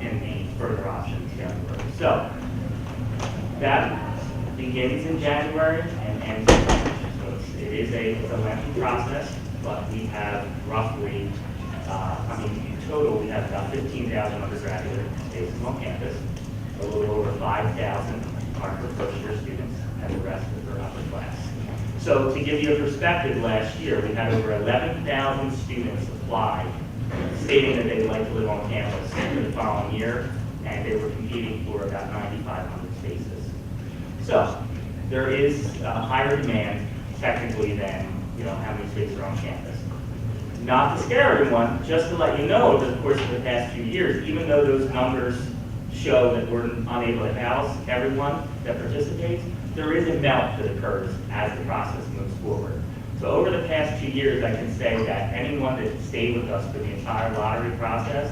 in the further options down the road. So that begins in January and ends in March. So it's a lengthy process, but we have roughly, in total, we have about 15,000 undergraduate spaces on campus. A little over 5,000 are for first-year students, and the rest are for upper class. So to give you a perspective, last year we had over 11,000 students apply, stating that they would like to live on campus for the following year, and they were competing for about 9,500 spaces. So there is a higher demand, technically, than how many spaces are on campus. Not to scare everyone, just to let you know, over the course of the past few years, even though those numbers show that we're unable to house everyone that participates, there is a melt that occurs as the process moves forward. So over the past 2 years, I can say that anyone that stayed with us for the entire lottery process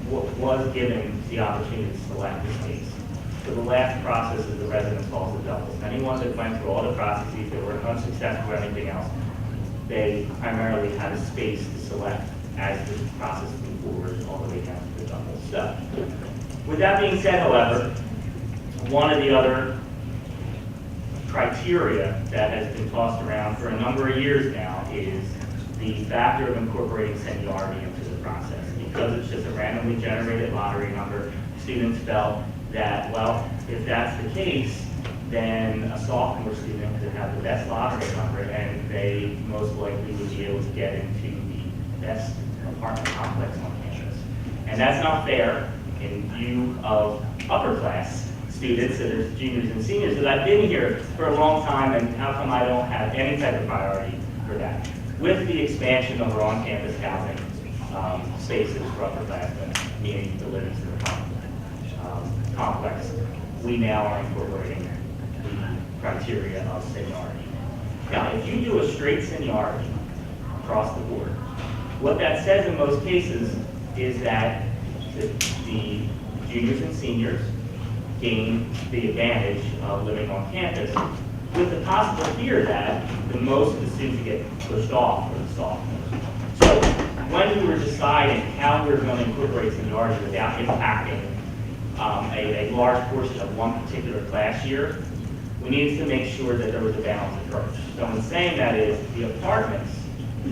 was given the opportunity to select the space. So the last process is the residence halls and doubles. Anyone that went through all the processes that were unsuccessful or anything else, they primarily had a space to select as the process moved forward all the way down to the doubles. So, with that being said, however, one of the other criteria that has been tossed around for a number of years now is the factor of incorporating seniority into the process. Because it's just a randomly generated lottery number, students felt that, well, if that's the case, then a sophomore student could have the best lottery number, and they most likely would be able to get into the best apartment complex on campus. And that's not fair in view of upper class students, that are juniors and seniors, that I've been here for a long time, and how come I don't have any type of priority for that? With the expansion of our on-campus housing spaces for upperclassmen, meaning the living center complex, we now are incorporating the criteria of seniority. Now, if you do a straight seniority across the board, what that says in most cases is that the juniors and seniors gain the advantage of living on campus, with the possible fear that the most of the students get pushed off are the sophomores. So when we were deciding how we were going to incorporate seniority without impacting a large portion of one particular class year, we needed to make sure that there was a balanced approach. So in saying that is, the apartments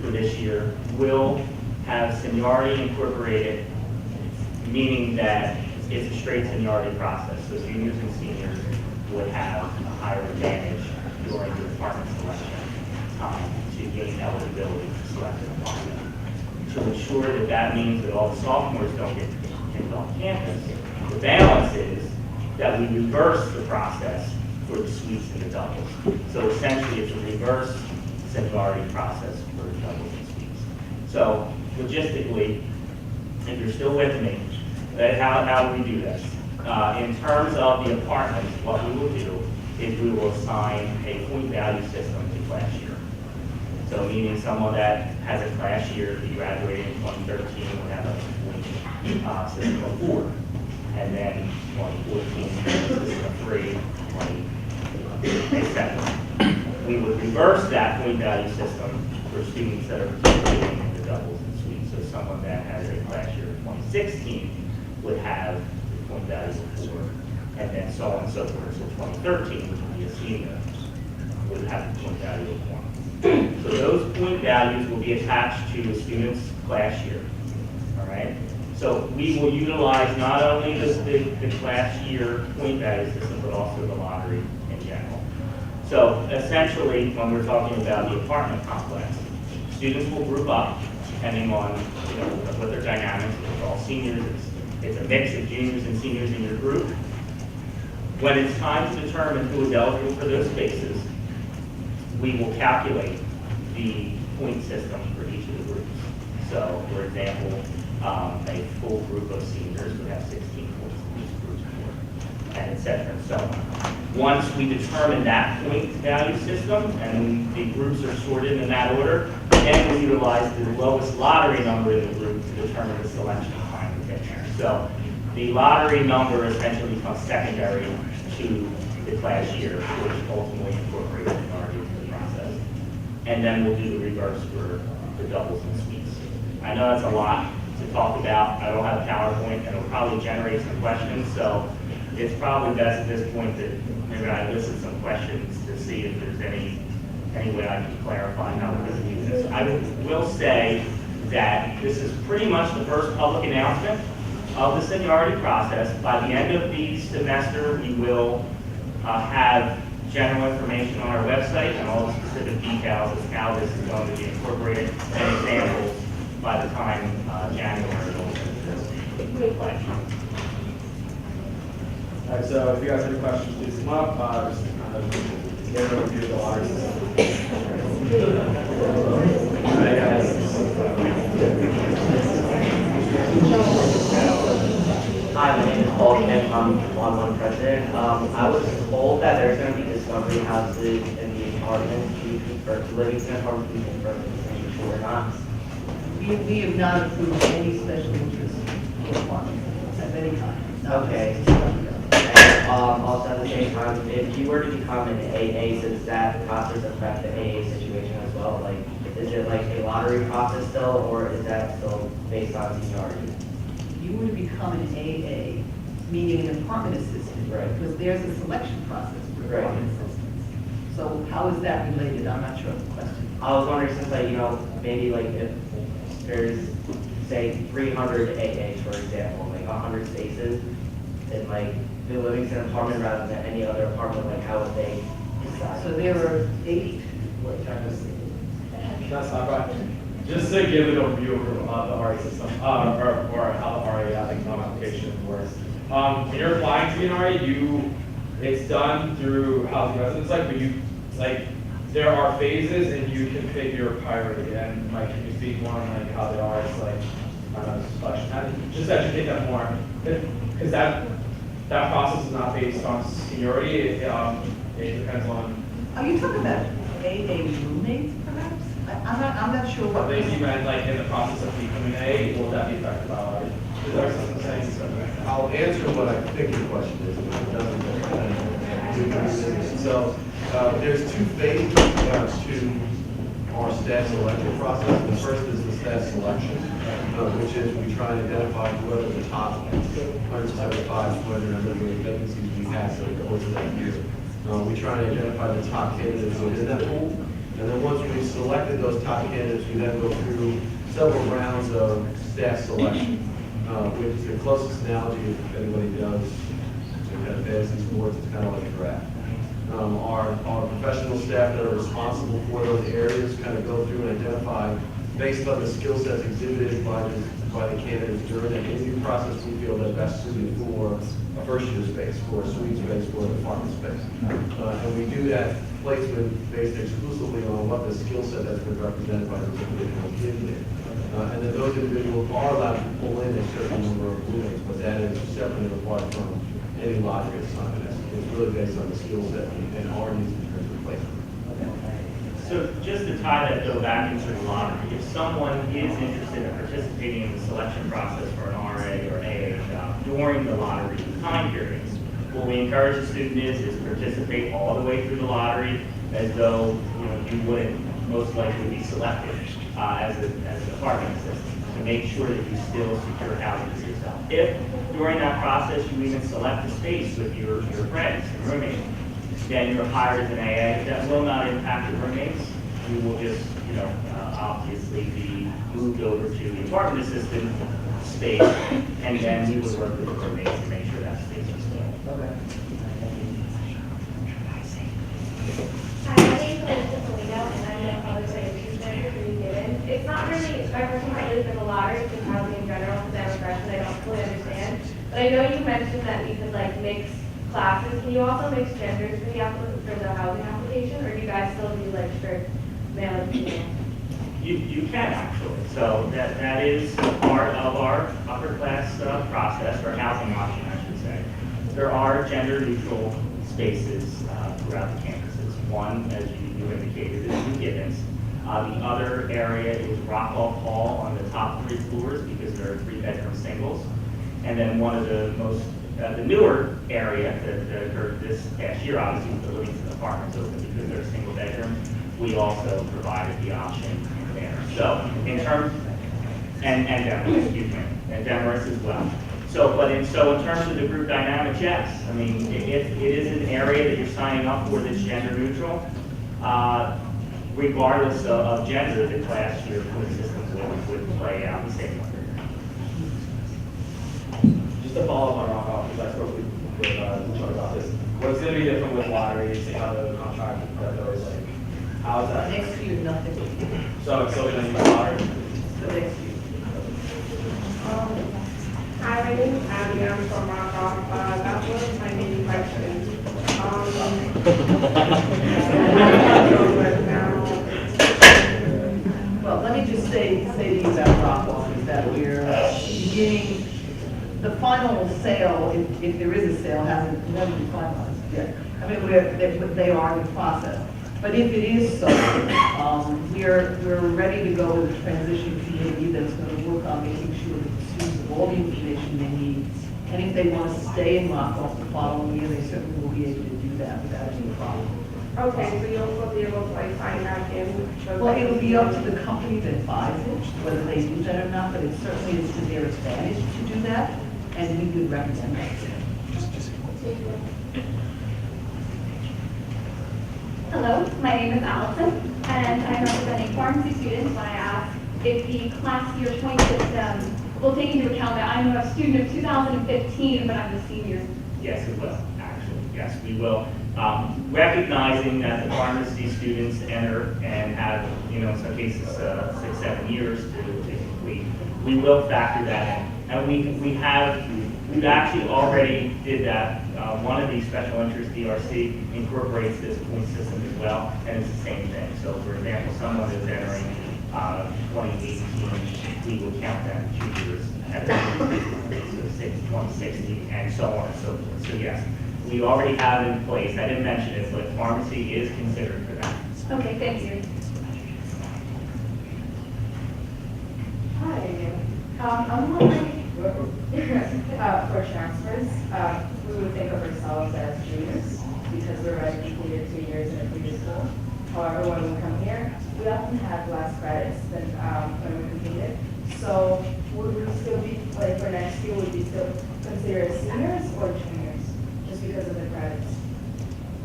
for this year will have seniority incorporated, meaning that it's a straight seniority process. So juniors and seniors would have a higher advantage during the apartment selection time to gain eligibility to select an apartment. To ensure that that means that all the sophomores don't get kicked off campus, the balance is that we reverse the process for the suites and the doubles. So essentially, it's a reverse seniority process for the doubles and suites. So logistically, if you're still with me, how do we do this? In terms of the apartments, what we will do is we will assign a point value system to class year. So meaning someone that has a class year that graduated in 2013 would have a point system of 4. And then 2014, system of 3, 20, etc. We would reverse that point value system for students that are participating in the doubles and suites. So someone that has a class year of 2016 would have the point value of 4, and then so on and so forth. So 2013, which would be a senior, would have the point value of 1. So those point values will be attached to the student's class year. All right? So we will utilize not only the class year point value system, but also the lottery in general. So essentially, when we're talking about the apartment complex, students will group up depending on what their dynamics. It's all seniors. It's a mix of juniors and seniors in your group. When it's time to determine who is eligible for those spaces, we will calculate the point system for each of the groups. So, for example, a full group of seniors would have 16 points in each group, and et cetera, and so on. Once we determine that point value system, and the groups are sorted in that order, then we utilize the lowest lottery number in the group to determine the selection time to get there. So the lottery number essentially becomes secondary to the class year, which ultimately incorporates the minority into the process. And then we'll do the reverse for the doubles and suites. I know that's a lot to talk about. I don't have a PowerPoint, and it'll probably generate some questions, so it's probably best at this point that maybe I listen some questions to see if there's any way I can clarify how we're going to do this. I will say that this is pretty much the first public announcement of the seniority process. By the end of the semester, we will have general information on our website and all the specific details of how this is going to be incorporated and examples by the time January will play. All right, so if you guys have any questions, please come up. Just kind of get an overview of the lottery system. Hi, guys. Hi, my name is Paul Kim. I'm one president. I was told that there's going to be discovery houses in the apartments. Do you confirm, Livingston apartments, do you confirm if it's true or not? We have not approved any special interest requirements of any kind. Okay. And also at the same time, if you were to become an AA, does that process affect the AA situation as well? Like, is it like a lottery process still, or is that still based on seniority? You were to become an AA, meaning an apartment assistant. Right. Because there's a selection process for Right. apartment assistants. So how is that related? I'm not sure of the question. I was wondering since like, maybe like if there's, say, 300 AAs, for example, like 100 spaces, in like the Livingston apartment rather than any other apartment, like how would they decide? So there are 8. That's not right. Just to give an overview of the RA system, or how the RA application works. When you're applying to be an RA, it's done through housing residence site, but there are phases and you can pick your priority. And like, can you speak more on like how they are? It's like, I don't know, selection. Just educate them more, because that process is not based on seniority. It depends on. Are you talking about AA roommates, perhaps? I'm not sure what. I think you meant like in the process of becoming A, will that be affected by lottery? Is that what I'm saying? I'll answer what I think your question is, if it doesn't. So, there's 2 phases to our staff selection process. The first is the staff selection, which is we try and identify what are the top 175 whether number of vacancies we have over the course of that year. We try and identify the top candidates within that pool. And then once we've selected those top candidates, we then go through several rounds of staff selection, which is the closest analogy, if anybody does, kind of fantasy sports, it's kind of like a draft. Our professional staff that are responsible for those areas kind of go through and identify based on the skill sets exhibited by the candidates during the interview process, we feel they're best suited for a first-year space, for a suite space, for an apartment space. And we do that placement based exclusively on what the skill set that's been represented by those individuals in there. And then those individuals are allowed to pull in a certain number of roommates, but that is separate and apart from any lottery assignment. It's really based on the skill set and our needs in terms of placement. So just to tie that though back into the lottery, if someone is interested in participating in the selection process for an RA or AA job during the lottery time periods, what we encourage the student is to participate all the way through the lottery as though you wouldn't most likely be selected as an apartment assistant, to make sure that you still secure housing for yourself. If during that process you even select a space with your friends and roommates, then you're hired as an AA. That will not impact your roommates. You will just, obviously be moved over to the apartment assistant space, and then we will work with the roommates to make sure that space is filled. Okay. Hi, my name is Elizabeth Polino, and I'm in public relations manager for New Given. It's not really, my question might really been the lottery, because housing in general, because I'm a freshman, I don't fully understand. But I know you mentioned that we could mix classes. Can you also mix genders for the housing application, or do you guys still do strict male and female? You can actually. So that is part of our upper class process, or housing option, I should say. There are gender neutral spaces throughout the campuses. One, as you indicated, is New Gibbons. The other area is Rockoff Hall on the top 3 floors because there are 3-bedroom singles. And then one of the most, the newer area that occurred this past year, obviously, with the Livingston apartments open because they're single bedroom. We also provided the option there. So in terms, and Demarest, excuse me, and Demarest as well. So in terms of the group dynamics, yes. I mean, if it is an area that you're signing up for that's gender neutral, regardless of gender, the class year for the systems would play out the same way. Just to follow up on Rockoff, because I spoke with Chuck about this. What's going to be different with lottery, seeing how the contract that goes, how is that? Next year, nothing. So it's still going to be lottery? The next year. Hi, my name is Abby, I'm from Rockoff. That was my main question. Well, let me just say to you about Rockoff is that we're beginning, the final sale, if there is a sale, never been finalized yet. I mean, they are in the process. But if it is so, we're ready to go with a transition committee that's going to work on making sure that the students have all the information they need. And if they want to stay in Rockoff the following year, they certainly will be able to do that without any problem. Okay, so you'll still be able to sign back in? Well, it'll be up to the company that buys it, whether they do that or not, but it certainly is to their advantage to do that, and we would recommend that. Hello, my name is Allison, and I'm representing pharmacy students. When I asked if the class year point system will take into account that I'm a student of 2015, but I'm a senior. Yes, it will, actually. Yes, we will. Recognizing that the pharmacy students enter and have, in some cases, 6-7 years to complete, we will factor that in. And we've actually already did that. One of these special interest DRC incorporates this point system as well, and it's the same thing. So, for example, someone that's entering 2018, we will count that 2 years ahead of 2060, and so on and so forth. So, yes, we already have it in place. I didn't mention it, but pharmacy is considered for that. Okay, thank you. Hi, I'm wondering, for transfers, we would think of ourselves as juniors because we're already completed 2 years in a previous school. However, when we come here, we often have less credits than when we completed. So would we still be, for next year, would we still consider as seniors or juniors just because of the credits?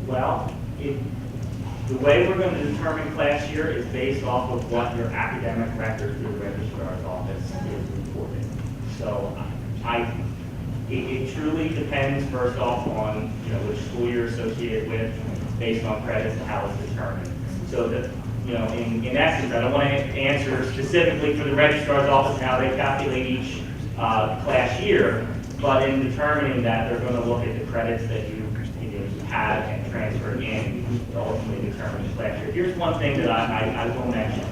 Well, the way we're going to determine class year is based off of what your academic record through the registrar's office is reported. So it truly depends first off on which school you're associated with, based on credits and how it's determined. So you know, in essence, I don't want to answer specifically for the registrar's office how they calculate each class year, but in determining that, they're going to look at the credits that you have and transfer in to ultimately determine the class year. Here's one thing that I will mention,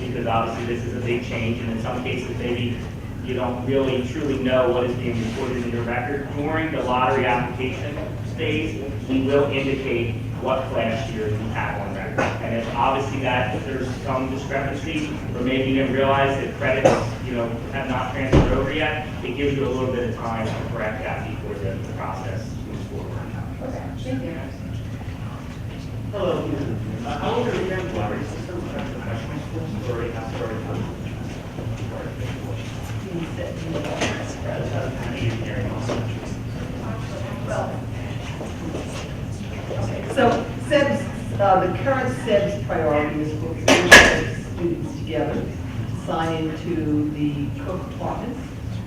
because obviously this is a big change, and in some cases maybe you don't really truly know what is being recorded in your record. During the lottery application phase, we will indicate what class year you have on record. And if obviously that if there's some discrepancy, or maybe you didn't realize that credits, have not transferred over yet, it gives you a little bit of time to correct that before the process moves forward. Okay, thank you. Hello. How old are you in the lottery system? Professional schools already have started. So SEBS, the current SEBS priority is for SEBS students together to sign into the Cook apartments.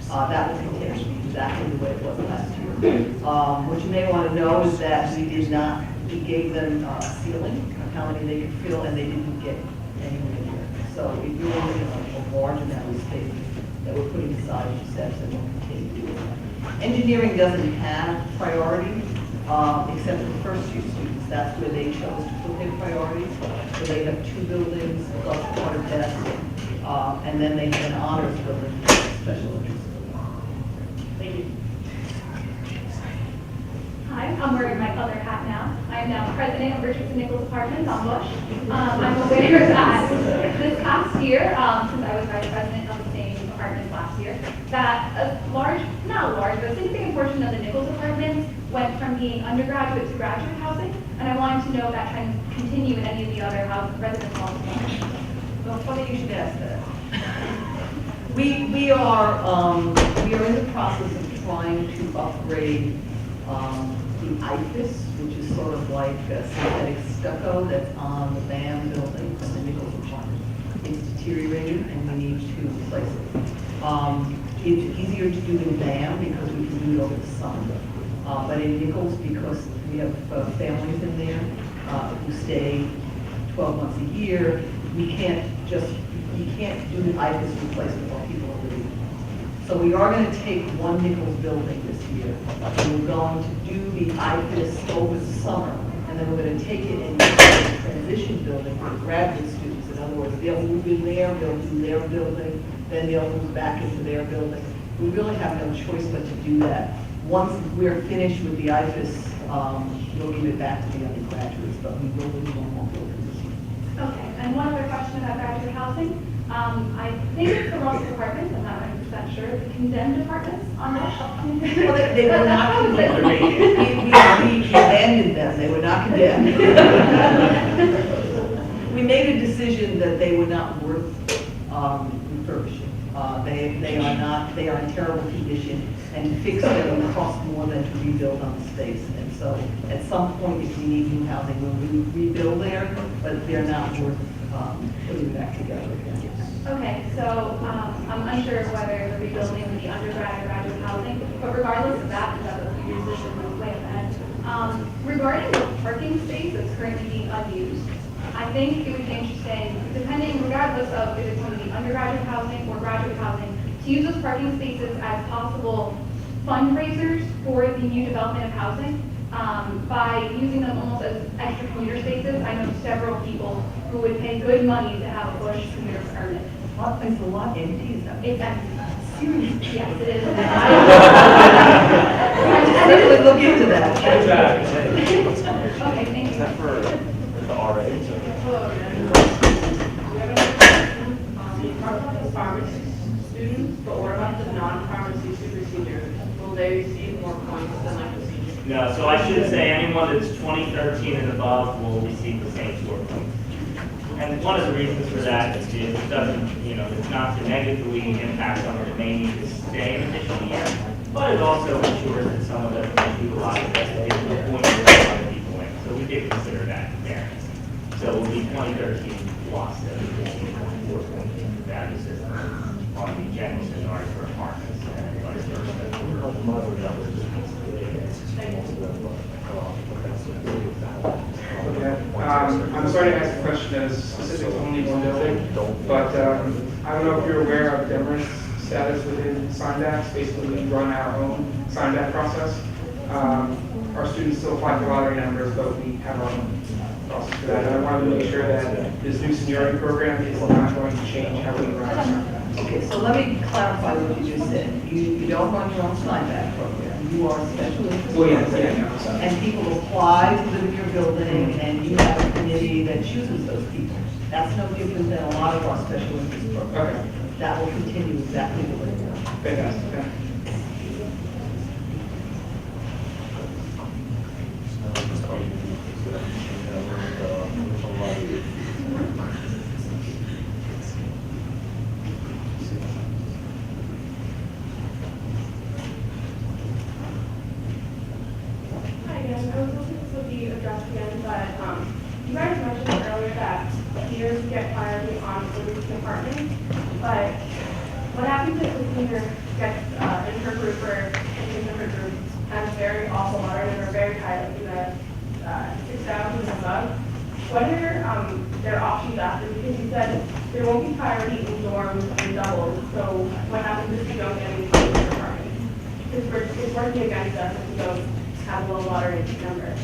That will continue to be exactly the way it was last year. What you may want to know is that we gave them a ceiling of how many they could fill, and they didn't get anywhere near it. So if you're looking at a large amount of space that we're putting aside for SEBS, and we'll continue to do it. Engineering doesn't have priority, except for the first year students. That's where they chose to put their priorities. So they have 2 buildings plus part of desk, and then they have an honors building for special interest. Thank you. Hi, I'm wearing my other hat now. I am now president of Richards and Nichols Apartments on Bush. I'm aware that this past year, since I was vice president of the same apartments last year, that a large, not large, but a significant portion of the Nichols apartments went from being undergraduate to graduate housing, and I wanted to know if that trend continue in any of the other residential housing. Well, funny you should ask that. We are in the process of trying to upgrade the IFIS, which is sort of like a synthetic stucco that's on the BAM building from the Nichols apartment. It's deteriorated and we need to replace it. It's easier to do in BAM because we can do it over the summer. But in Nichols, because we have families in there who stay 12 months a year, you can't do the IFIS replacement while people are living. So we are going to take one Nichols building this year, and we're going to do the IFIS over the summer, and then we're going to take it and make it a transition building for graduate students. In other words, they'll move in there, they'll do their building, then they'll move back into their building. We really have no choice but to do that. Once we're finished with the IFIS, we'll give it back to the undergraduates, but we will do one more building this year. Okay, and one other question about graduate housing. I think it's the Russell apartments, I'm not 100% sure, the condemned apartments on the Well, they were not condemned. We abandoned them, they were not condemned. We made a decision that they were not worth refurbishing. They are in terrible condition, and to fix them will cost more than to rebuild on the space. And so at some point, if we need new housing, we'll rebuild there, but they're not worth putting back together again. Okay, so I'm unsure whether the rebuilding would be undergrad or graduate housing, but regardless of that, because that was your decision way ahead. Regarding the parking space that's currently being unused, I think it would be interesting, depending, regardless of if it's going to be undergraduate housing or graduate housing, to use those parking spaces as possible fundraisers for the new development of housing. By using them almost as extra commuter spaces. I know several people who would pay good money to have a Bush commuter permit. Is the lot empty? Is that? It's empty. Seriously? Yes, it is. Certainly look into that. Okay, thank you. For the RA? Hello again. We have another question. You talked about the pharmacy students, but what about the non-pharmacy super seniors? Will they receive more points than like the seniors? No, so I should say anyone that's 2013 and above will receive the same score points. And one of the reasons for that is it doesn't, it's not to negatively impact someone that may need to stay an additional year, but it also ensures that some of them can utilize it as they point to other people in. So we did consider that there. So it will be 2013 plus that we will see 4 points in the value system on the general scenario for apartments and vice versa. I'm sorry to ask a question that is specific to only one building, but I don't know if you're aware of Demer's status within SignDax. Basically, we run our own SignDax process. Our students still apply for lottery numbers, but we have our own process for that. And I wanted to make sure that this new seniority program is not going to change how we run our SignDax. Okay, so let me clarify what you just said. You don't run your own sign-back program. You are a special interest Well, yeah, program. yeah, no, And people apply to live in your building, and you have a committee that chooses those people. That's no different than a lot of our special interest programs. Okay. That will continue exactly the way it is. Fantastic. Thank you. Hi again, I was hoping this would be addressed again, but you guys mentioned earlier that seniors get priority on the roofing department, but what happens if the senior gets in her group or in different group and very awful water and they're very high, like in the 6,000 and above? What are their options after? Because you said there won't be priority in dorms and doubles, so what happens if you don't get any senior department? Because it's working against us if we don't have a low water number.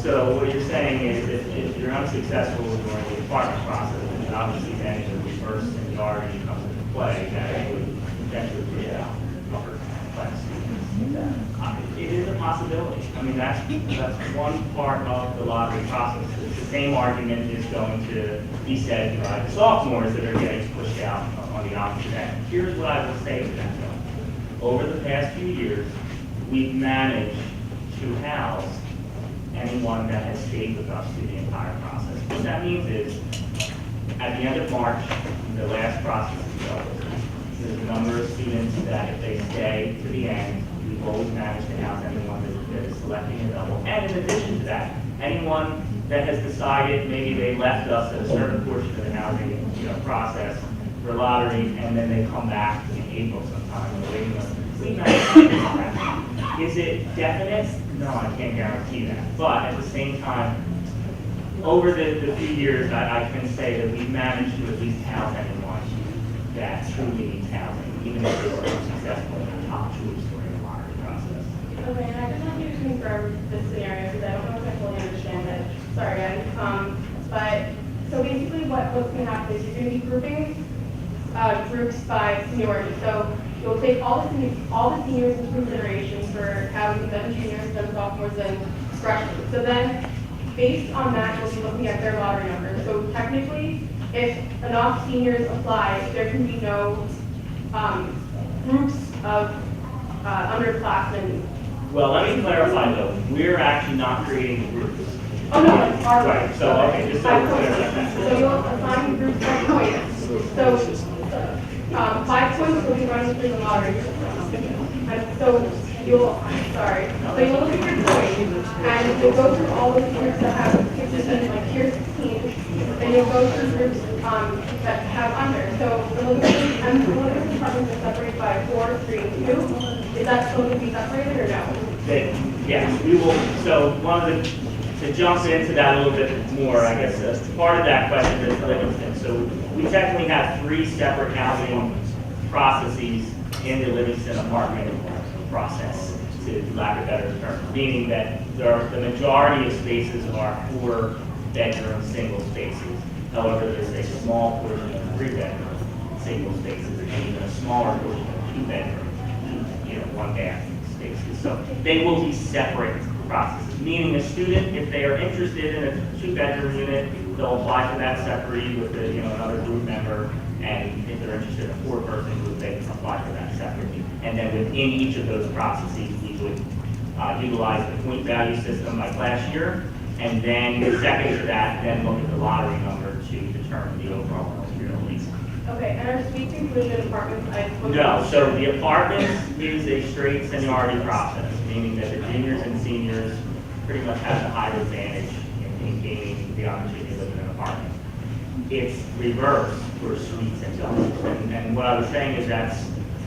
So what you're saying is if you're unsuccessful during the apartment process, then obviously then the reverse seniority comes into play, that would potentially push out upper class students. It is a possibility. I mean, that's one part of the lottery process. It's the same argument is going to be said by the sophomores that are getting pushed out on the opposite end. Here's what I will say to that though. Over the past few years, we've managed to house anyone that has stayed with us through the entire process. What that means is, at the end of March, the last process is over. There's a number of students that if they stay to the end, we've always managed to house anyone that is selecting a double. And in addition to that, anyone that has decided maybe they left us at a certain portion of the housing process for lottery, and then they come back in April sometime in the waiting list. We managed to do that. Is it definite? No, I can't guarantee that. But at the same time, over the few years, I can say that we've managed to at least house anyone that truly needs housing, even if they were unsuccessful in the top choice during the lottery process. Okay, and I just want you to confirm this scenario, because I don't know if I fully understand it. Sorry, guys. But, so basically what's going to happen is you're going to be grouping groups by seniority. So you'll take all the seniors into consideration for having then juniors, then sophomores, then freshmen. So then, based on that, you'll be looking at their lottery numbers. So technically, if enough seniors apply, there can be no groups of underclassmen. Well, let me clarify though, we're actually not creating groups. Oh no, it's our Right, so, okay, just so by we're clear points. about that. So you'll assign groups by points. So 5 points will be running through the lottery system. And so you'll look at your points and you'll go through all those groups that have 16, like tier 16, and you'll go through groups that have under. So the Olympic departments are separated by 4, 3, and 2. Is that supposed to be separated or no? Yes, we will, so to jump into that a little bit more, I guess, part of that question is Livingston. So we technically have 3 separate housing processes in the Livingston apartment process, to lack of better term, meaning that the majority of spaces are 4-bedroom single spaces. However, there's a small portion of 3-bedroom single spaces, and even a smaller portion of 2-bedroom, 1-bathroom spaces. So they will be separate processes, meaning a student, if they are interested in a 2-bedroom unit, they'll apply for that separately with another group member, and if they're interested in a 4-person group, they can apply for that separately. And then within each of those processes, we would utilize the point value system like last year, and then second to that, then look at the lottery number to determine the overall material lease. Okay, and are suites included in apartments? No, so the apartments use a straight seniority process, meaning that the juniors and seniors pretty much have the higher advantage in gaining the opportunity to live in an apartment. It's reverse for suites and doubles. And what I was saying is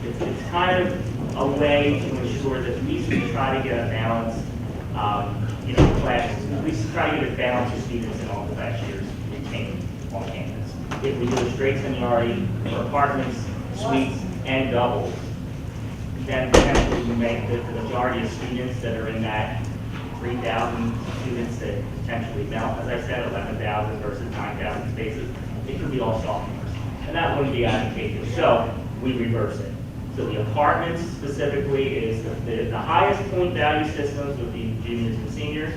it's kind of a way to ensure that we should try to get a balance classes, we try to get a balance of students in all the class years retained on campus. If we do a straight seniority for apartments, suites, and doubles, then potentially we make the majority of students that are in that 3,000 students that potentially melt, as I said, 11,000 versus 9,000 spaces, it could be all sophomores. And that wouldn't be advantageous, so we reverse it. So the apartments specifically is the highest point value systems would be juniors and seniors,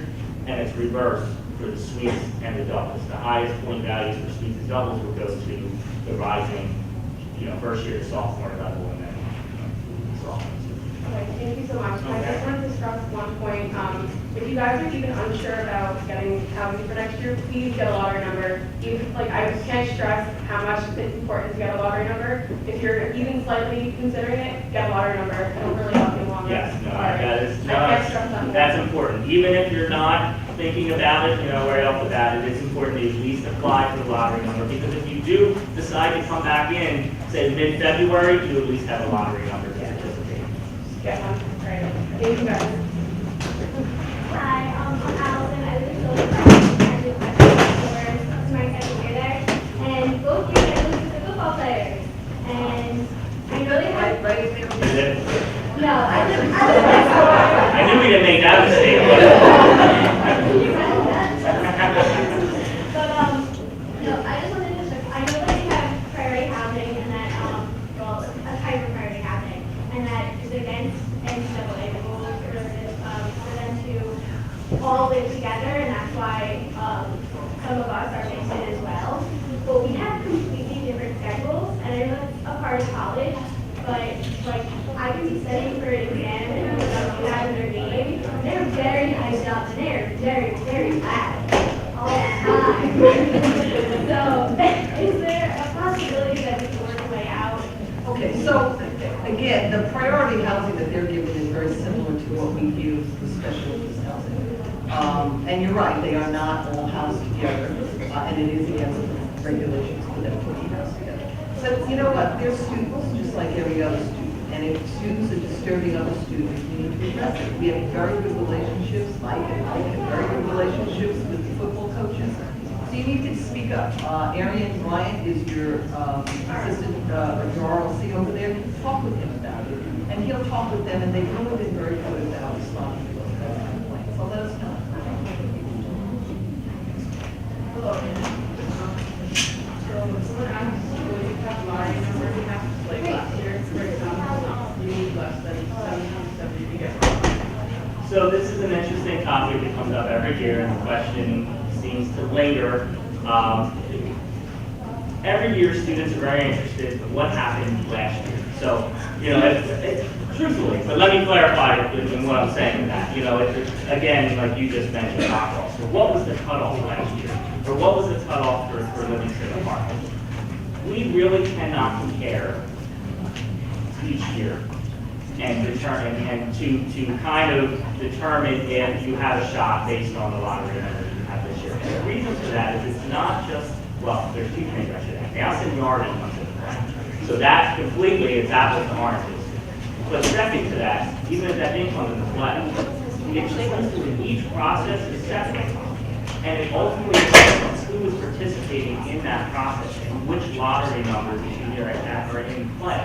and it's reversed for the suites and the doubles. The highest point values for suites and doubles would go to the rising, first year to sophomore level, and then sophomore. Okay, thank you so much. I just wanted to stress one point. If you guys are even unsure about getting housing for next year, please get a lottery number. Even, I can't stress how much it's important to get a lottery number. If you're even slightly considering it, get a lottery number. It'll really help you along. Yes, no, that is, I can't stress that more. that's important. Even if you're not thinking about it, right off the bat, it is important to at least apply for the lottery number, because if you do decide to come back in, say mid-February, you at least have a lottery number to participate. Get one. All right. Thank you guys. Hi, I'm Allison. I live in Philadelphia. I did my my second year there. And both years I was the football players. And I know they have... Is it? No, I live next door. I knew we didn't make that mistake. But, no, I just wanted to check. I know that they have priority housing and that, well, a type of priority housing, and that is against NCAA rules for them to all live together, and that's why some of us are mixed in as well. But we have completely different schedules, and I know it's a part of college, but I can be studying for an exam and you have their game. They're very nice jobs, and they're very, very bad all the time. So, is there a possibility that we can work a way out? Okay, so again, the priority housing that they're given is very similar to what we give for special needs housing. And you're right, they are not all housed together, and it is against the regulations for them to be housed together. But you know what, they're students, just like every other student. And if students are disturbing other students, we need to address it. We have very good relationships, Mike and I have very good relationships with the football coaches. So you need to speak up. Arian Bryant is your assistant, your RLC over there. Talk with him about it. And he'll talk with them, and they've really been very good about responding to those kinds of complaints. So let us know. Hello. So someone asked, will you have lottery numbers you have to play last year? For example, you need less than 770 to get. So this is an interesting topic that comes up every year, and the question seems to linger. Every year, students are very interested in what happened last year. So, truthfully, but let me clarify in what I'm saying with that. Again, like you just mentioned, knockoffs. So what was the cutoff last year? Or what was the cutoff for Livingston apartments? We really cannot compare each year and determine, and to kind of determine if you have a shot based on the lottery number you have this year. And the reason for that is it's not just, well, there's two things I should add. Now seniority comes into play. So that completely is apples to oranges. But second to that, even if that didn't come into play, the expense in each process is separate. And it ultimately depends on who is participating in that process and which lottery numbers are in play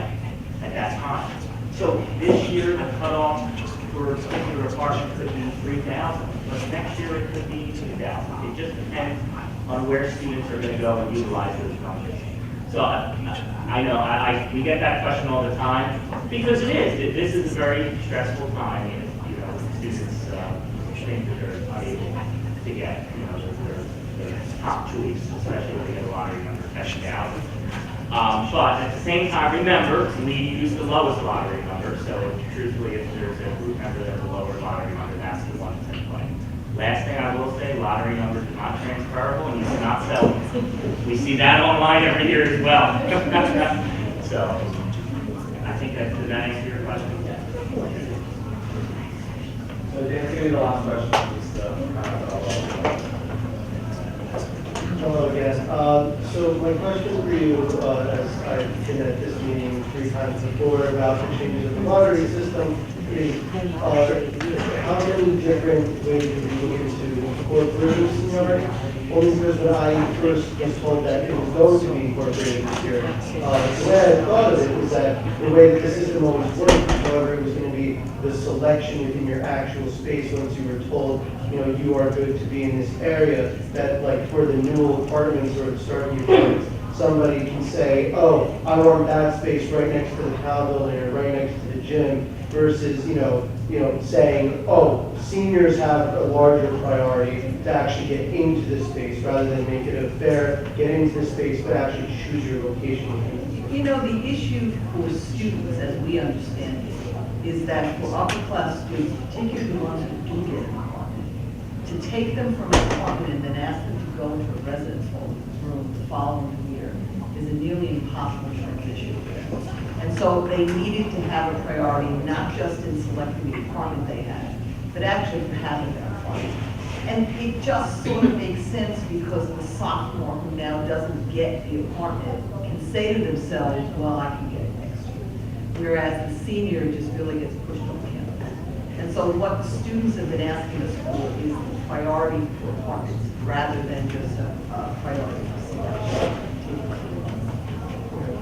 at that time. So this year, the cutoff for a particular apartment could be 3,000, but next year it could be 2,000. It just depends on where students are going to go and utilize those numbers. So I know we get that question all the time because it is. This is a very stressful time. Students think that they're unable to get their top choice, especially when they get a lottery number tested out. But at the same time, remember, we use the lowest lottery number, so truthfully, if there's a group member that's a lower lottery number, that's the one that's in play. Last thing I will say, lottery numbers are not transferable, and you cannot sell them. We see that online every year as well. So, I think did that answer your question? So to answer the last question, just Hello again. So my question for you, as I've been at this meeting 3 times before about the changes in the lottery system, is how many different ways would you look into incorporating seniority? Only because when I first was told that it was going to be incorporated this year, the way I thought of it was that the way that the system always worked, however, it was going to be the selection within your actual space once you were told, you know, you are good to be in this area, that like for the new apartments or the starting apartments, somebody can say, oh, I want that space right next to the town building or right next to the gym, versus, saying, oh, seniors have a larger priority to actually get into this space rather than make it a fair, get into this space, but actually choose your location. The issue for students, as we understand it, is that for upper class students, particularly the ones who do get an apartment, to take them from an apartment and then ask them to go into a residence hall room the following year is a nearly impossible transition. And so they needed to have a priority, not just in selecting the apartment they had, but actually for having that apartment. And it just sort of makes sense because the sophomore who now doesn't get the apartment can say to themselves, well, I can get it next year. Whereas the senior just really gets pushed on the campus. And so what the students have been asking us for is the priority for apartments rather than just a priority for seniors.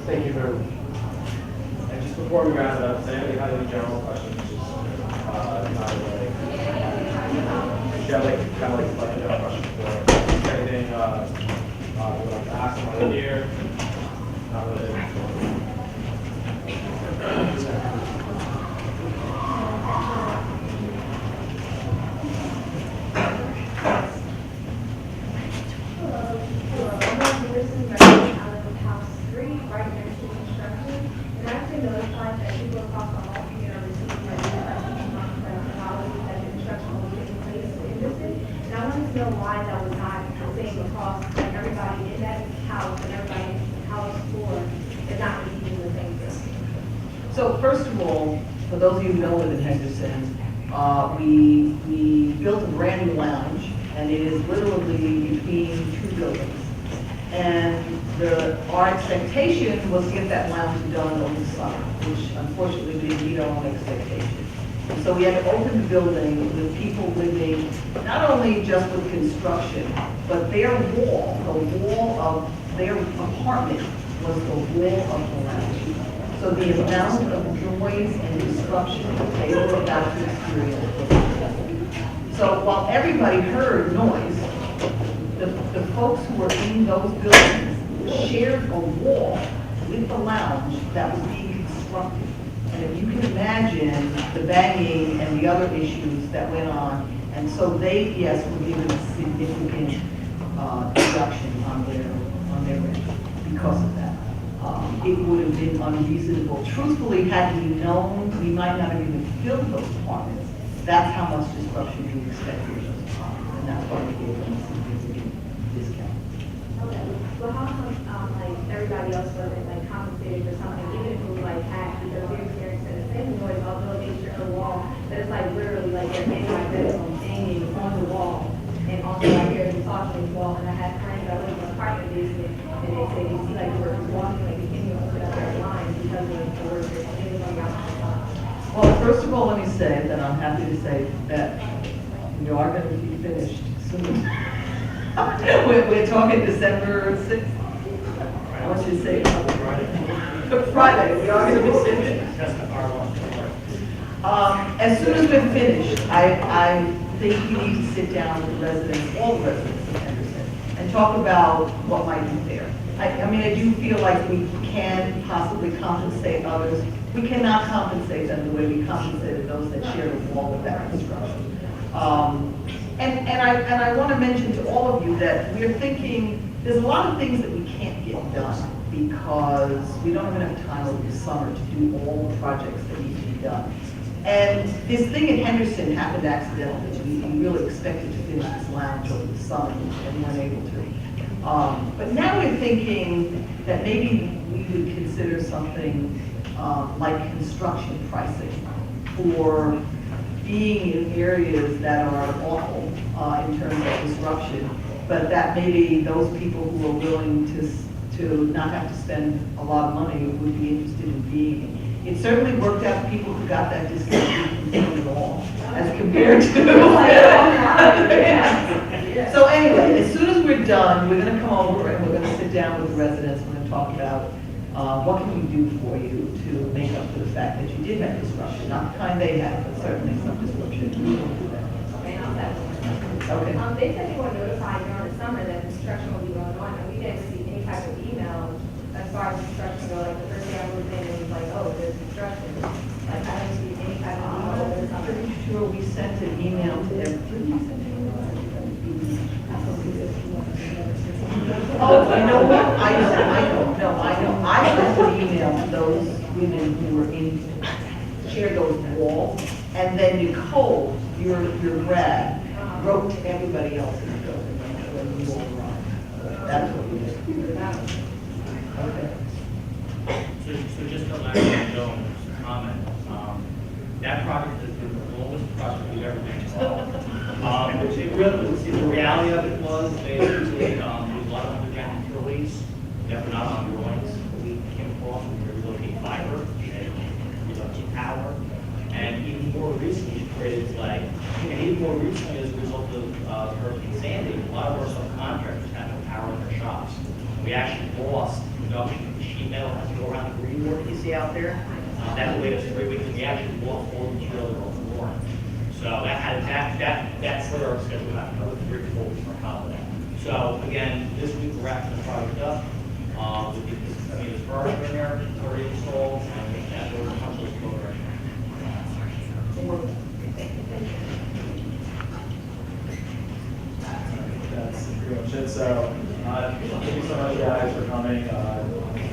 Thank you very much. And just before we round it up, does anybody have any general questions? Just, not really. Kind of like general questions for anything, we'd like to ask someone here? Not really. Why that was not the same across, like everybody in that house and everybody in house floor is not receiving the same thing. So first of all, for those of you who know live in Henderson, we built a brand new lounge, and it is literally between two buildings. And our expectation was to get that lounge done over the summer, which unfortunately we didn't meet our own expectations. So we had to open the building with people living, not only just with construction, but their wall, the wall of their apartment was the wall of the lounge. So the amount of noise and disruption that they were about to experience was incredible. So while everybody heard noise, the folks who were in those buildings shared a wall with the lounge that was being constructed. And if you can imagine the banging and the other issues that went on, and so they, yes, were given a significant reduction on their rent because of that. It would have been unreasonable. Truthfully, had we known, we might not have even filled those apartments. That's how much disruption we expected, and that's why we gave them a significant discount. Okay, well, how come, everybody else wasn't, compensated for something, even if it was, half, because we're experiencing the same noise, although they strip the wall, but it's, literally, they're in my bedroom, hanging on the wall, and also I hear them talking on the wall, and I had friends that live in an apartment basement, and they say, you see, we're walking, continuing to put up their lines because of the workers, and they were out. Well, first of all, let me say that I'm happy to say that you are going to be finished soon. We're talking December 6th. I want you to say Friday. We are going to be finished. As soon as we're finished, I think you need to sit down with residents, all residents of Henderson, and talk about what might be there. I do feel like we can possibly compensate others. We cannot compensate them the way we compensated those that shared a wall with that construction. And I want to mention to all of you that we're thinking, there's a lot of things that we can't get done because we don't have enough time over the summer to do all the projects that need to be done. And this thing in Henderson happened accidentally. We really expected to finish this lounge over the summer and weren't able to. But now we're thinking that maybe we would consider something like construction pricing for being in areas that are awful in terms of disruption, but that maybe those people who are willing to not have to spend a lot of money would be interested in being It certainly worked out people who got that discount from all, as compared to. So anyway, as soon as we're done, we're gonna come over and we're gonna sit down with the residents, we're gonna talk about, what can we do for you to make up for the fact that you did have disruption, not the kind they had, but certainly some disruption. We will do that. Okay, I'll set it. Okay. They said they were notified during the summer that construction will be going on, and we didn't receive any type of email as far as construction go. Like the first day I moved in, it was like, oh, there's construction. Like I didn't receive any type of email over the I'm summer. pretty sure we sent an email to every. Oh, you know what? I know. I sent an email to those women who were shared those walls, and then Nicole, your rep, wrote to everybody else in the building when we all arrived. That's what we did. Okay. So just to elaborate on Joan's comment, that project has been the longest project we've ever been involved. It really, see, the reality of it was basically, there was a lot of underground utilities that were not on drawings. We came across, we were relocating fiber, and relocating power, and even more recently, created like, and even more recently as a result of Hurricane Sandy, a lot of our subcontractors had no power in their shops. We actually lost production of sheet metal as you go around the green work you see out there. That waited us 3 weeks, and we actually lost all the material that was flooring. So that slid our schedule back another 3 to 4 weeks on top of that. So again, this week we're wrapping the project up. There's furniture in there, it's already installed, and that we're punch list program. That's pretty much it. So, thank you so much, guys, for coming. It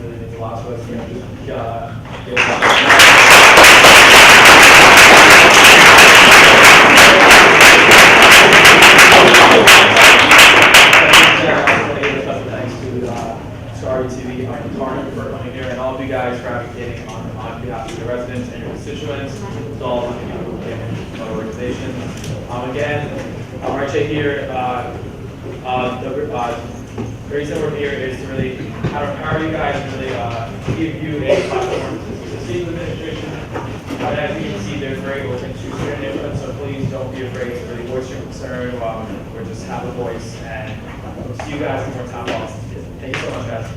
really means a lot to us. Thanks to Star TV and Target for coming here, and all of you guys for advocating on behalf of the residents and your constituents, to all of the people who came in to our organization. Again, RHA here. The reason we're here is to really empower you guys to really give you a platform to speak with administration. And as you can see, they're very open to sharing input, so please don't be afraid to really voice your concern or just have a voice. And we'll see you guys in more town halls. Thank you so much, guys.